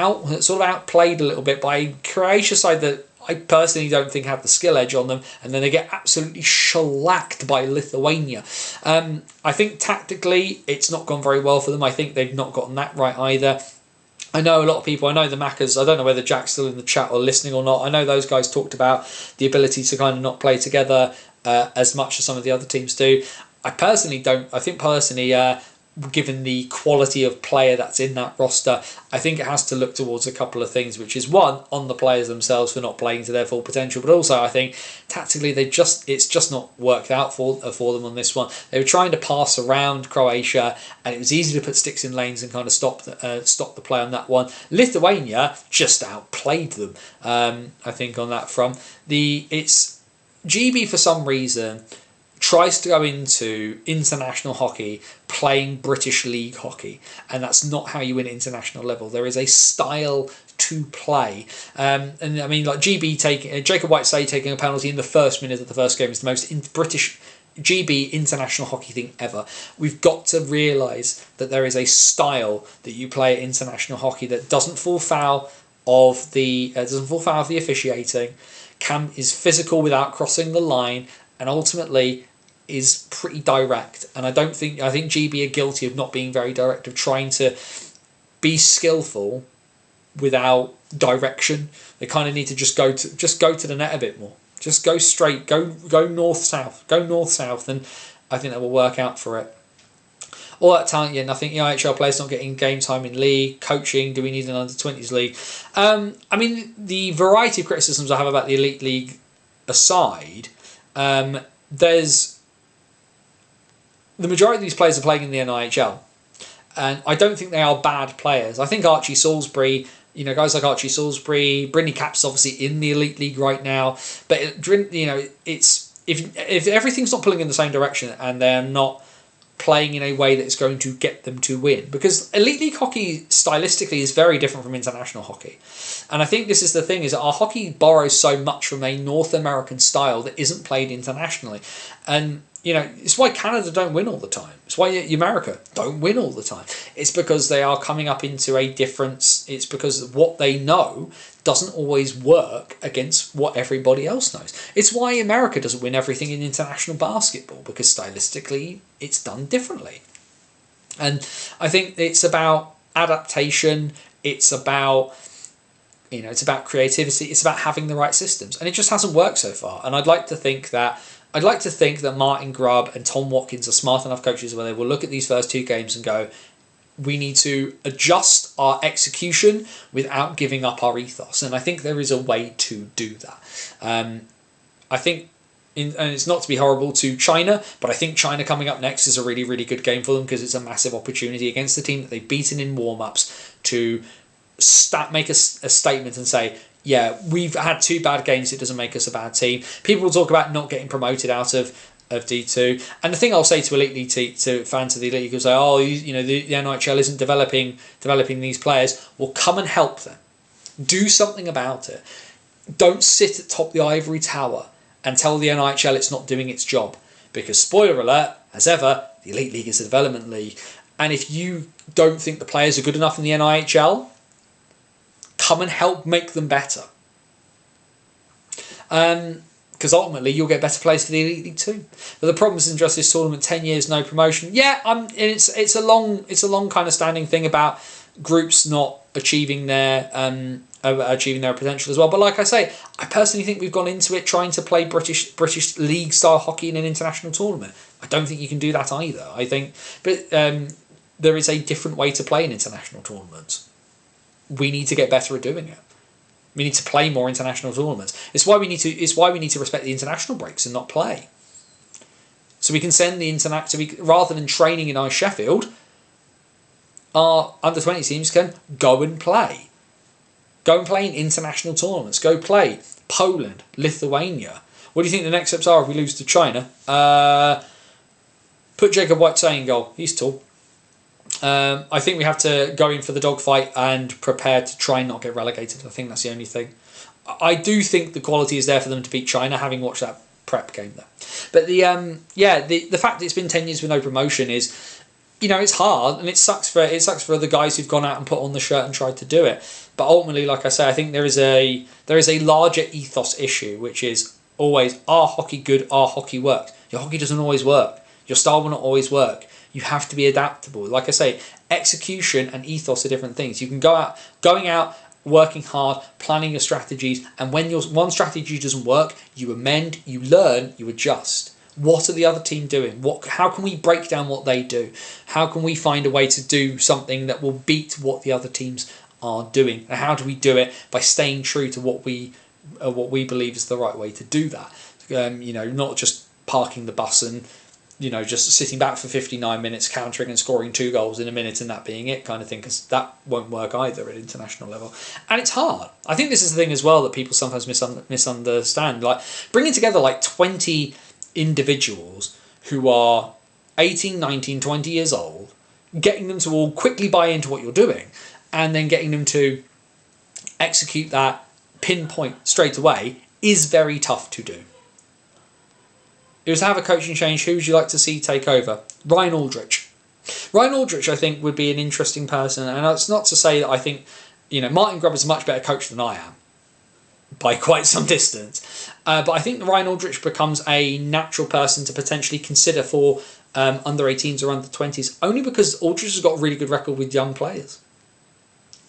Sort of outplayed a little bit by a Croatia side that I personally don't think have the skill edge on them, and then they get absolutely shellacked by Lithuania. I think tactically it's not gone very well for them. I think they've not gotten that right either. I know a lot of people, I know the Maccas, I don't know whether Jack's still in the chat or listening or not. I know those guys talked about the ability to kind of not play together as much as some of the other teams do. I personally don't. I think personally, given the quality of player that's in that roster, I think it has to look towards a couple of things, which is one, on the players themselves for not playing to their full potential, but also I think tactically it's just not worked out for them on this one. They were trying to pass around Croatia, and it was easy to put sticks in lanes and kind of stop the play on that one. Lithuania just outplayed them, I think, on that front. It's GB for some reason tries to go into international hockey playing British League hockey, and that's not how you win at international level. There is a style to play, and I mean, like GB taking Jacob Whiteside taking a penalty in the first minute of the first game is the most British GB international hockey thing ever. We've got to realise that there is a style that you play at international hockey that doesn't fall foul of the officiating, is physical without crossing the line, and ultimately is pretty direct. And I think GB are guilty of not being very direct, of trying to be skillful without direction. They kind of need to just go to the net a bit more. Just go straight, go north south, and I think that will work out for it. All that talent, yeah, nothing. EIHL players not getting game time in league, coaching. Do we need an under-20s league? I mean, the variety of criticisms I have about the Elite League aside, there's the majority of these players are playing in the NIHL, and I don't think they are bad players. I think Archie Salisbury, guys like Archie Salisbury, Brindley Cap's obviously in the Elite League right now, but it's if everything's not pulling in the same direction and they're not playing in a way that's going to get them to win, because Elite League hockey stylistically is very different from international hockey, and I think this is the thing, is that our hockey borrows so much from a North American style that isn't played internationally, and it's why Canada don't win all the time. It's why America don't win all the time. It's because they are coming up into a difference. It's because what they know doesn't always work against what everybody else knows. It's why America doesn't win everything in international basketball, because stylistically it's done differently. And I think it's about adaptation. It's about creativity. It's about having the right systems, and it just hasn't worked so far. And I'd like to think that Martin Grubb and Tom Watkins are smart enough coaches where they will look at these first 2 games and go, we need to adjust our execution without giving up our ethos. And I think there is a way to do that. I think, and it's not to be horrible to China, but I think China coming up next is a really, really good game for them, because it's a massive opportunity against the team that they've beaten in warm-ups to make a statement and say, yeah, we've had 2 bad games, it doesn't make us a bad team. People will talk about not getting promoted out of D2. And the thing I'll say to Elite League, to fans of the Elite League, will say, the NIHL isn't developing these players. Well, come and help them. Do something about it. Don't sit at top of the ivory tower and tell the NIHL it's not doing its job. Because, spoiler alert, as ever, the Elite League is a development league. And if you don't think the players are good enough in the NIHL, come and help make them better. because ultimately you'll get better players for the Elite League too. But the problem isn't just this tournament, 10 years, no promotion. Yeah, it's a long kind of standing thing about groups not achieving their potential as well. But like I say, I personally think we've gone into it trying to play British league style hockey in an international tournament. I don't think you can do that either. I think, but there is a different way to play in international tournaments. We need to get better at doing it. We need to play more international tournaments. It's why we need to respect the international breaks and not play. So we can send the rather than training in Sheffield, our under-20 teams can go and play. Go and play in international tournaments. Go play Poland, Lithuania. What do you think the next steps are if we lose to China? Put Jacob Whitesay in goal. He's tall. I think we have to go in for the dogfight and prepare to try and not get relegated. I think that's the only thing. I do think the quality is there for them to beat China, having watched that prep game there. But the fact that it's been 10 years with no promotion is, it's hard and it sucks for the guys who've gone out and put on the shirt and tried to do it. But ultimately, like I say, I think there is a larger ethos issue, which is always, our hockey good, our hockey works. Your hockey doesn't always work. Your style will not always work. You have to be adaptable. Like I say, execution and ethos are different things. You can going out, working hard, planning your strategies, and when one strategy doesn't work, you amend, you learn, you adjust. What are the other team doing? How can we break down what they do? How can we find a way to do something that will beat what the other teams are doing? And how do we do it? By staying true to what we believe is the right way to do that. Not just parking the bus and just sitting back for 59 minutes, countering and scoring 2 goals in a minute and that being it kind of thing, because that won't work either at international level. And it's hard. I think this is the thing as well that people sometimes misunderstand. Like, bringing together like 20 individuals who are 18, 19, 20 years old, getting them to all quickly buy into what you're doing, and then getting them to execute that pinpoint straight away is very tough to do. It was to have a coaching change. Who would you like to see take over? Ryan Aldrich. Ryan Aldrich, I think, would be an interesting person. And that's not to say that I think, Martin Grubb is a much better coach than I am, by quite some distance. But I think Ryan Aldrich becomes a natural person to potentially consider for under 18s or under 20s, only because Aldrich has got a really good record with young players.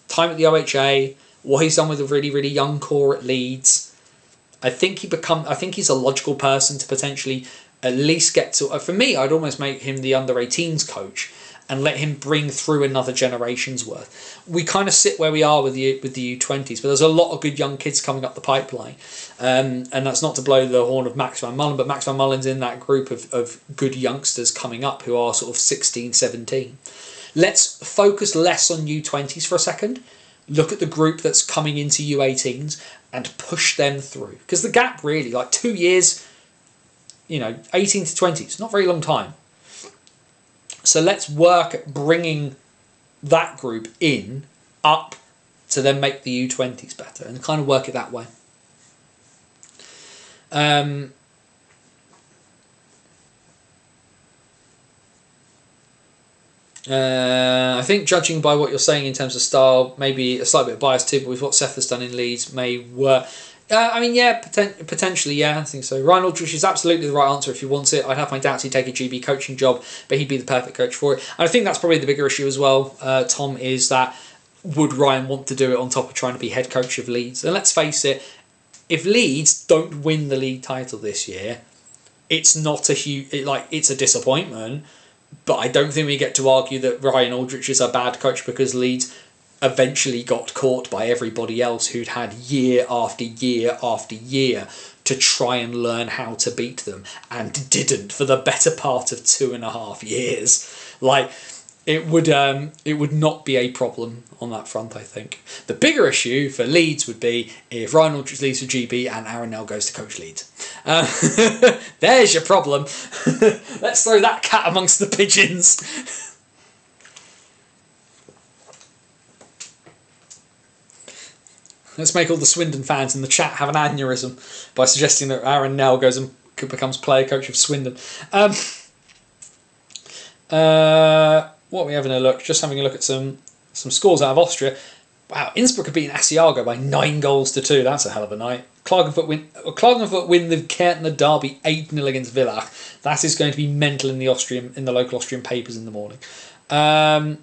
Time at the OHA, what he's done with a really, really young core at Leeds. I think he's a logical person to potentially at least get to. For me, I'd almost make him the under 18s coach and let him bring through another generation's worth. We kind of sit where we are with the U20s, but there's a lot of good young kids coming up the pipeline. And that's not to blow the horn of Max Van Mullen, but Max Van Mullen's in that group of good youngsters coming up who are sort of 16, 17. Let's focus less on U20s for a second. Look at the group that's coming into U18s and push them through. Because the gap really, like 2 years, 18 to 20, it's not a very long time. So let's work at bringing that group up to then make the U20s better and kind of work it that way. I think judging by what you're saying in terms of style, maybe a slight bit of bias too, but with what Seth has done in Leeds may work. Potentially, yeah, I think so. Ryan Aldrich is absolutely the right answer if he wants it. I'd have my doubts he'd take a GB coaching job, but he'd be the perfect coach for it. And I think that's probably the bigger issue as well, Tom, is that would Ryan want to do it on top of trying to be head coach of Leeds? And let's face it, if Leeds don't win the league title this year, it's not it's a disappointment. But I don't think we get to argue that Ryan Aldrich is a bad coach because Leeds eventually got caught by everybody else who'd had year after year after year to try and learn how to beat them and didn't for the better part of 2.5 years. It would not be a problem on that front, I think. The bigger issue for Leeds would be if Ryan Aldrich leaves for GB and Aaron Nell goes to coach Leeds. There's your problem. Let's throw that cat amongst the pigeons. Let's make all the Swindon fans in the chat have an aneurysm by suggesting that Aaron Nell goes and becomes player coach of Swindon. What are we having a look? Just having a look at some scores out of Austria. Wow, Innsbruck have beaten Asiago by 9-2. That's a hell of a night. Klagenfurt win the Kärntner derby 8-0 against Villach. That is going to be mental in the local Austrian papers in the morning. Any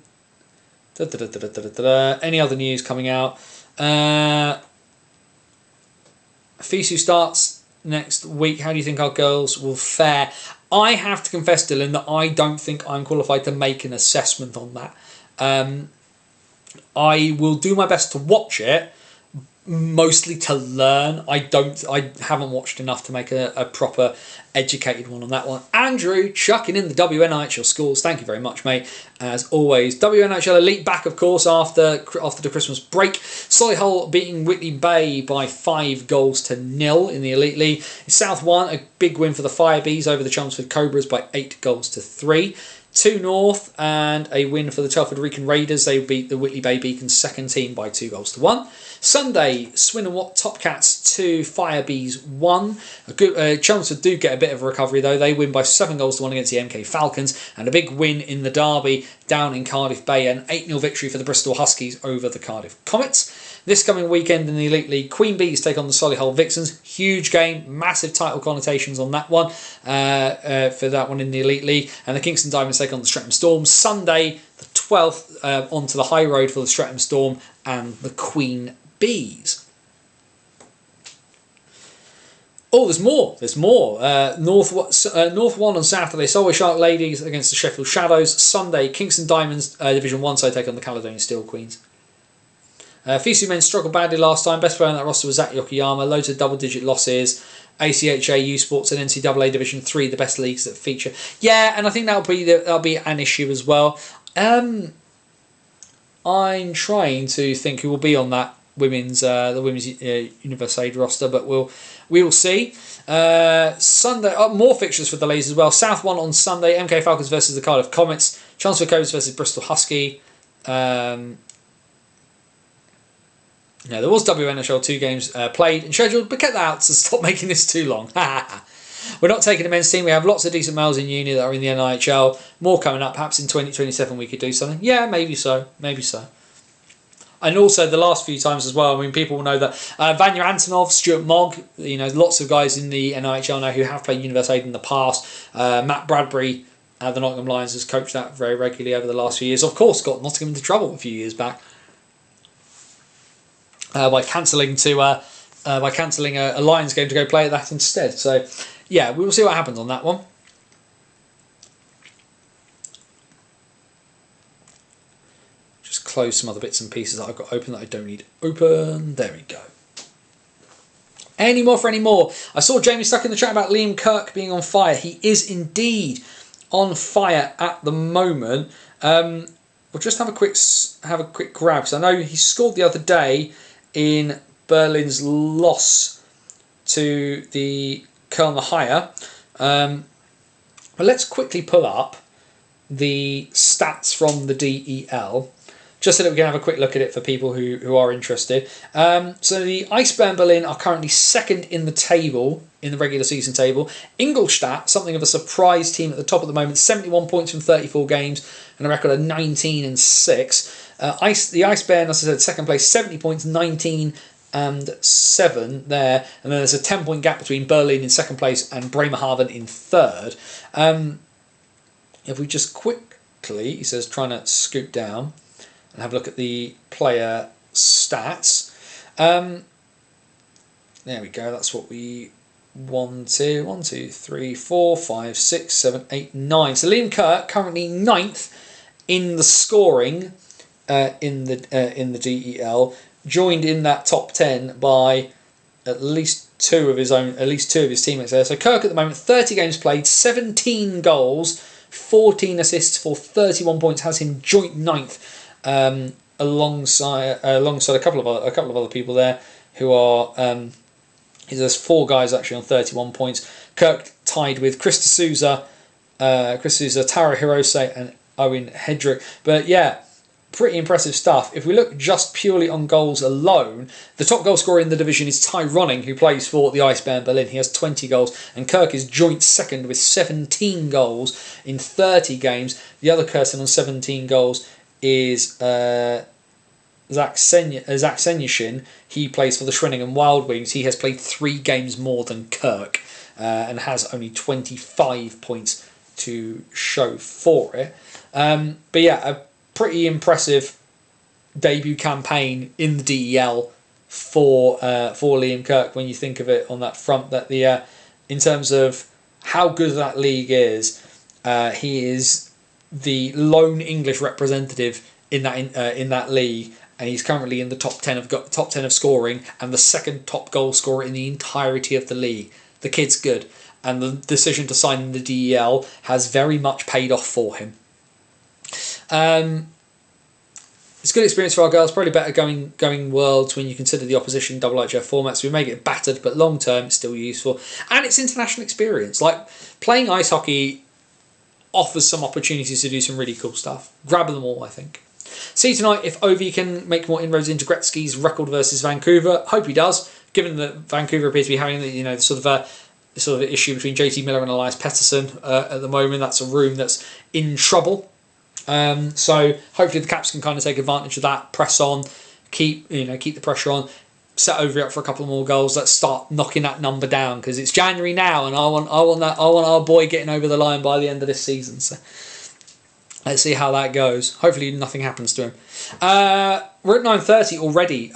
other news coming out? FISU starts next week. How do you think our girls will fare? I have to confess, Dylan, that I don't think I'm qualified to make an assessment on that. I will do my best to watch it, mostly to learn. I haven't watched enough to make a proper educated one on that one. Andrew chucking in the WNIHL scores. Thank you very much, mate. As always, WNIHL Elite back, of course, after the Christmas break. Solihull beating Whitley Bay by 5-0 in the Elite League. South 1, a big win for the Firebees over the Chelmsford Cobras by 8-3. 2 North and a win for the Telford Wrekin Raiders. They beat the Whitley Bay Beacons second team by 2-1. Sunday, Swin and Watt Top Cats 2, Firebees 1. Chelmsford do get a bit of a recovery though. They win by 7-1 against the MK Falcons, and a big win in the derby down in Cardiff Bay, an 8-0 victory for the Bristol Huskies over the Cardiff Comets. This coming weekend in the Elite League, Queen Bees take on the Solihull Vixens. Huge game, massive title connotations on that one, for that one in the Elite League. And the Kingston Diamonds take on the Streatham Storm. Sunday, the 12th, onto the high road for the Streatham Storm and the Queen Bees. Oh, there's more. There's more. North 1 on Saturday, Solway Shark Ladies against the Sheffield Shadows. Sunday, Kingston Diamonds Division 1 side take on the Caledonian Steel Queens. FISU men struggled badly last time. Best player on that roster was Zach Yokoyama. Loads of double-digit losses. ACHA, U Sports and NCAA Division 3, the best leagues that feature. Yeah, and I think that'll be an issue as well. I'm trying to think who will be on that women's Universiade roster, but we will see. Sunday, more fixtures for the ladies as well. South 1 on Sunday, MK Falcons versus the Cardiff Comets. Chelmsford Cobras versus Bristol Husky. Yeah, there was WNHL 2 games played and scheduled, but kept that out to stop making this too long. We're not taking a men's team. We have lots of decent males in uni that are in the NIHL. More coming up. Perhaps in 2027 we could do something. Yeah, maybe so. Maybe so. And also the last few times as well, I mean, people will know that Vanya Antonov, Stuart Mogg, lots of guys in the NIHL now who have played Universiade in the past. Matt Bradbury, the Nottingham Lions, has coached that very regularly over the last few years. Of course, got Nottingham into trouble a few years back. By cancelling a Lions game to go play at that instead. So, yeah, we will see what happens on that one. Just close some other bits and pieces that I've got open that I don't need open. There we go. Any more for any more? I saw Jamie stuck in the chat about Liam Kirk being on fire. He is indeed on fire at the moment. We'll just have a quick grab, because I know he scored the other day in Berlin's loss to the Kölner Haie. But let's quickly pull up the stats from the DEL, just so that we can have a quick look at it for people who are interested. So the Eisbären Berlin are currently second in the table, in the regular season table. Ingolstadt, something of a surprise team at the top at the moment, 71 points from 34 games and a record of 19-6. The Eisbären, as I said, second place, 70 points, 19 and 7 there. And then there's a 10-point gap between Berlin in second place and Bremerhaven in third. If we just quickly, he says, trying to scoot down and have a look at the player stats. There we go, that's what we wanted. 1, 2, 3, 4, 5, 6, 7, 8, 9. So Liam Kirk currently 9th in the scoring in the DEL, joined in that top 10 by at least two of his teammates there. So Kirk at the moment, 30 games played, 17 goals, 14 assists for 31 points, has him joint 9th, alongside a couple of other people there who are. There's 4 guys actually on 31 points. Kirk tied with Chris D'Souza, Tara Hirose, and Owen Hedrick. But yeah, pretty impressive stuff. If we look just purely on goals alone, the top goal scorer in the division is Ty Ronning, who plays for the Eisbären Berlin. He has 20 goals, and Kirk is joint second with 17 goals in 30 games. The other person on 17 goals is Zach Senyashin, he plays for the Schwenningen Wild Wings. He has played 3 games more than Kirk and has only 25 points to show for it. But yeah, a pretty impressive debut campaign in the DEL for Liam Kirk when you think of it on that front. That in terms of how good that league is, he is the lone English representative in that league, and he's currently in the top 10 of scoring and the second top goal scorer in the entirety of the league. The kid's good, and the decision to sign in the DEL has very much paid off for him. It's a good experience for our girls. Probably better going Worlds when you consider the opposition IHF formats. We may get battered, but long term it's still useful, and it's international experience. Like, playing ice hockey offers some opportunities to do some really cool stuff. Grab them all, I think. See tonight if Ovi can make more inroads into Gretzky's record versus Vancouver. Hope he does, given that Vancouver appears to be having the sort of issue between JT Miller and Elias Pettersson at the moment. That's a room that's in trouble. So hopefully the Caps can kind of take advantage of that, press on, keep the pressure on, set Ovi up for a couple more goals. Let's start knocking that number down, because it's January now, and I want our boy getting over the line by the end of this season. So let's see how that goes. Hopefully nothing happens to him. We're at 9:30 already,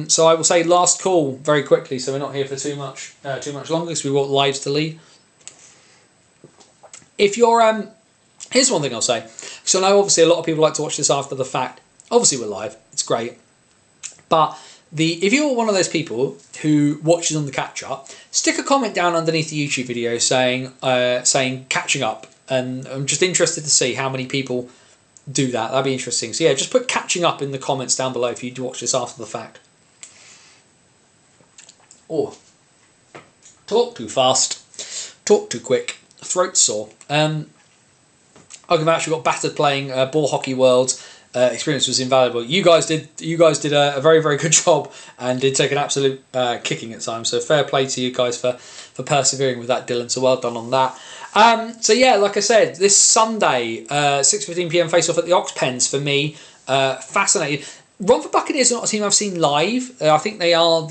so I will say last call very quickly, so we're not here for too much longer, because we've got lives to lead. If you're here's one thing I'll say. So I know obviously a lot of people like to watch this after the fact. Obviously we're live, it's great, but if you're one of those people who watches on the catch up, stick a comment down underneath the YouTube video saying catching up, and I'm just interested to see how many people do that. That'd be interesting. So yeah, just put catching up in the comments down below if you watch this after the fact. Or talk too fast, talk too quick, throat sore. I've actually got battered playing Ball Hockey Worlds. Experience was invaluable. You guys did a very, very good job and did take an absolute kicking at times. So fair play to you guys for persevering with that, Dylan. So well done on that. So yeah, like I said, this Sunday, 6:15 PM face-off at the Ox Pens for me. Fascinating. Romford Buccaneers are not a team I've seen live. I think they are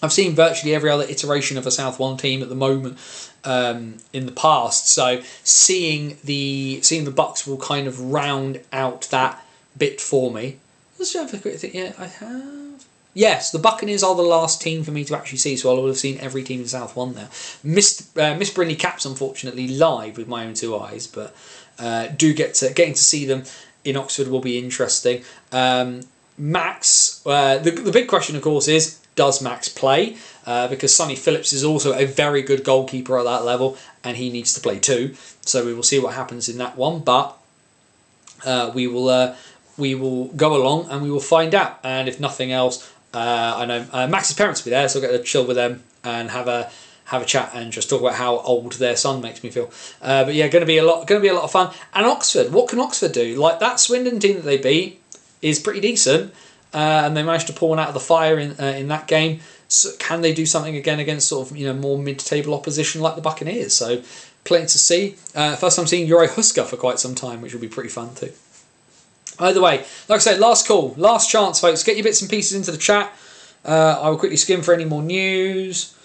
I've seen virtually every other iteration of a South One team at the moment in the past. So seeing the Bucks will kind of round out that bit for me. Let's have a quick think. Yeah, I have. Yes, the Buccaneers are the last team for me to actually see, so I would have seen every team in South One there. Missed Brindley Caps, unfortunately, live with my own 2 eyes, but getting to see them in Oxford will be interesting. Max, the big question, of course, is, does Max play? Because Sonny Phillips is also a very good goalkeeper at that level, and he needs to play too. So we will see what happens in that one. But we will go along and we will find out. And if nothing else, I know Max's parents will be there, so I'll get to chill with them and have a chat and just talk about how old their son makes me feel. But yeah, going to be a lot of fun. And Oxford, what can Oxford do? Like, that Swindon team that they beat is pretty decent. And they managed to pull one out of the fire in that game. So can they do something again against sort of more mid-table opposition like the Buccaneers? So plenty to see. First time seeing Uri Huska for quite some time, which will be pretty fun too. Either way, like I said, last call, last chance, folks. Get your bits and pieces into the chat. I will quickly skim for any more news.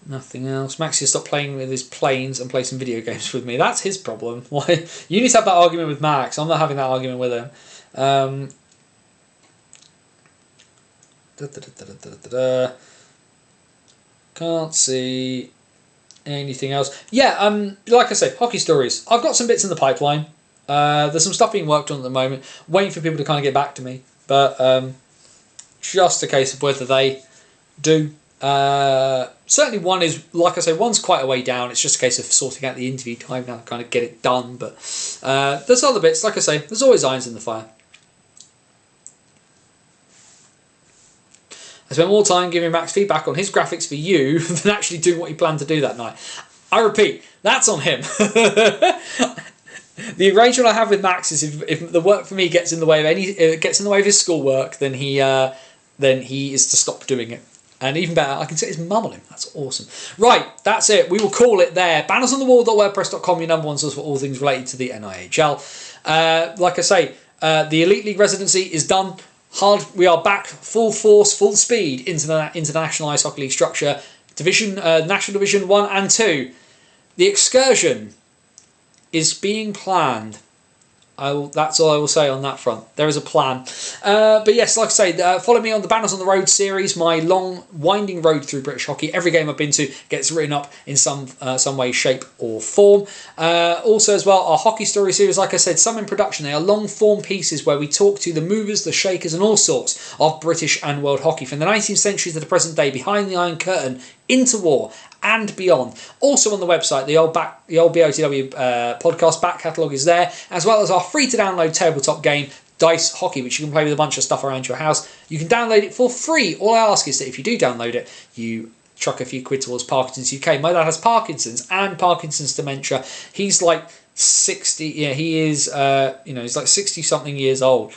Nothing else. Maxi stopped playing with his planes and play some video games with me. That's his problem. Why? You need to have that argument with Max. I'm not having that argument with him. Can't see anything else. Yeah, like I said, hockey stories. I've got some bits in the pipeline. There's some stuff being worked on at the moment. Waiting for people to kind of get back to me. But just a case of whether they do. Certainly one is, like I say, one's quite a way down. It's just a case of sorting out the interview time now to kind of get it done. But there's other bits. Like I say, there's always irons in the fire. I spent more time giving Max feedback on his graphics for you than actually doing what he planned to do that night. I repeat, that's on him. The arrangement I have with Max is if the work for me gets in the way of his schoolwork, then he is to stop doing it. And even better, I can sit his mum on him. That's awesome. Right, that's it. We will call it there. Bannersonthewall.wordpress.com, your number one source for all things related to the NIHL. Like I say, the Elite League residency is done. We are back full force, full speed into the National Ice Hockey League structure. National Division 1 and 2. The excursion is being planned. That's all I will say on that front. There is a plan. But yes, like I say, follow me on the Banners on the Road series, my long, winding road through British hockey. Every game I've been to gets written up in some way, shape or form. Also as well, our hockey story series, like I said, some in production. They are long form pieces where we talk to the movers, the shakers and all sorts of British and world hockey from the 19th century to the present day, behind the Iron Curtain, into war and beyond. Also on the website, the old BOTW podcast back catalogue is there, as well as our free to download tabletop game, Dice Hockey, which you can play with a bunch of stuff around your house. You can download it for free. All I ask is that if you do download it, you chuck a few quid towards Parkinson's UK. My dad has Parkinson's and Parkinson's dementia. He's like 60. Yeah, he is. He's like 60 something years old.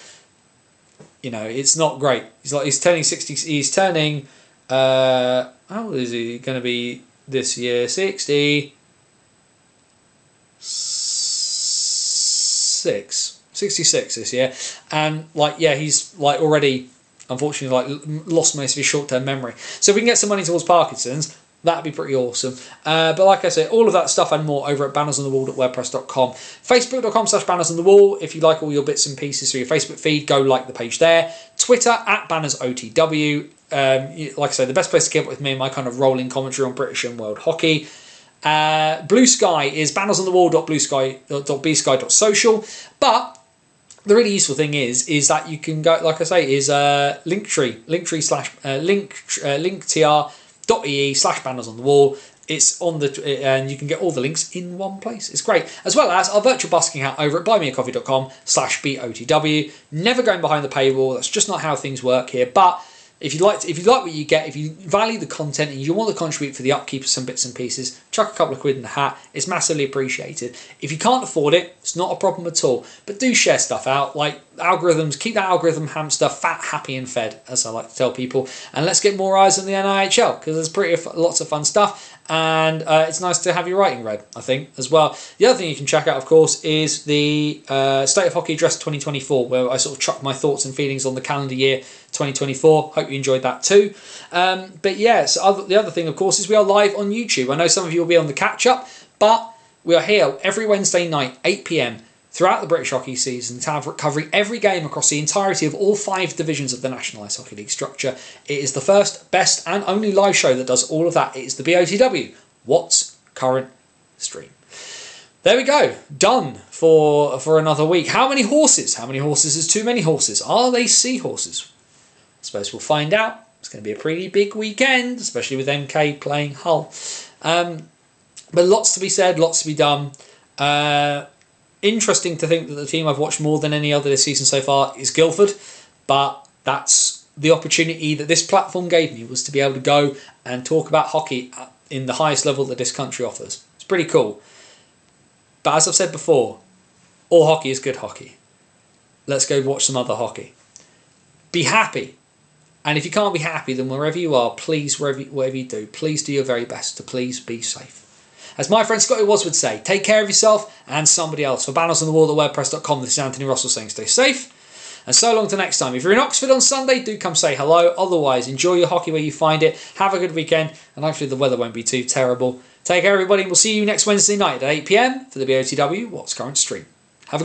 You know, it's not great. He's turning 60. He's turning. How old is he going to be this year? 66 this year, and he's already unfortunately lost most of his short-term memory. So if we can get some money towards Parkinson's, that'd be pretty awesome. But like I said, all of that stuff and more over at bannersonthewall.wordpress.com. Facebook.com/bannersonthewall. If you like all your bits and pieces through your Facebook feed, go like the page there. Twitter @bannersotw. Like I say, the best place to keep up with me and my kind of rolling commentary on British and world hockey. Blue Sky is bannersonthewall.bluesky.social. But the really useful thing is that you can go, like I say, is linktr.ee/bannersonthewall. It's on and you can get all the links in one place. It's great. As well as our virtual busking hat over at buymeacoffee.com/BOTW. Never going behind the paywall. That's just not how things work here. But if you like what you get, if you value the content and you want to contribute for the upkeep of some bits and pieces, chuck a couple of quid in the hat. It's massively appreciated. If you can't afford it, it's not a problem at all. But do share stuff out. Like algorithms, keep that algorithm hamster fat, happy and fed, as I like to tell people. And let's get more eyes on the NIHL, because there's lots of fun stuff. And it's nice to have your writing read, I think, as well. The other thing you can check out, of course, is the State of Hockey Address 2024, where I sort of chuck my thoughts and feelings on the calendar year 2024. Hope you enjoyed that too. But yes, the other thing, of course, is we are live on YouTube. I know some of you will be on the catch-up, but we are here every Wednesday night, 8 PM, throughout the British hockey season, covering every game across the entirety of all 5 divisions of the National Ice Hockey League structure. It is the first, best and only live show that does all of that. It is the BOTW, What's Current Stream. There we go, done for another week. How many horses? How many horses is too many horses? Are they seahorses? I suppose we'll find out. It's going to be a pretty big weekend, especially with MK playing Hull. But lots to be said, lots to be done. Interesting to think that the team I've watched more than any other this season so far is Guildford, but that's the opportunity that this platform gave me, was to be able to go and talk about hockey in the highest level that this country offers. It's pretty cool. But as I've said before, all hockey is good hockey. Let's go watch some other hockey. Be happy. And if you can't be happy, then wherever you are, please, whatever you do, please do your very best to please be safe. As my friend Scotty Woz would say, take care of yourself and somebody else. For bannersonthewall.wordpress.com, this is Anthony Russell saying stay safe. And so long to next time. If you're in Oxford on Sunday, do come say hello. Otherwise, enjoy your hockey where you find it. Have a good weekend. And hopefully the weather won't be too terrible. Take care, everybody. We'll see you next Wednesday night at 8 PM for the BOTW What's Current Stream. Have a good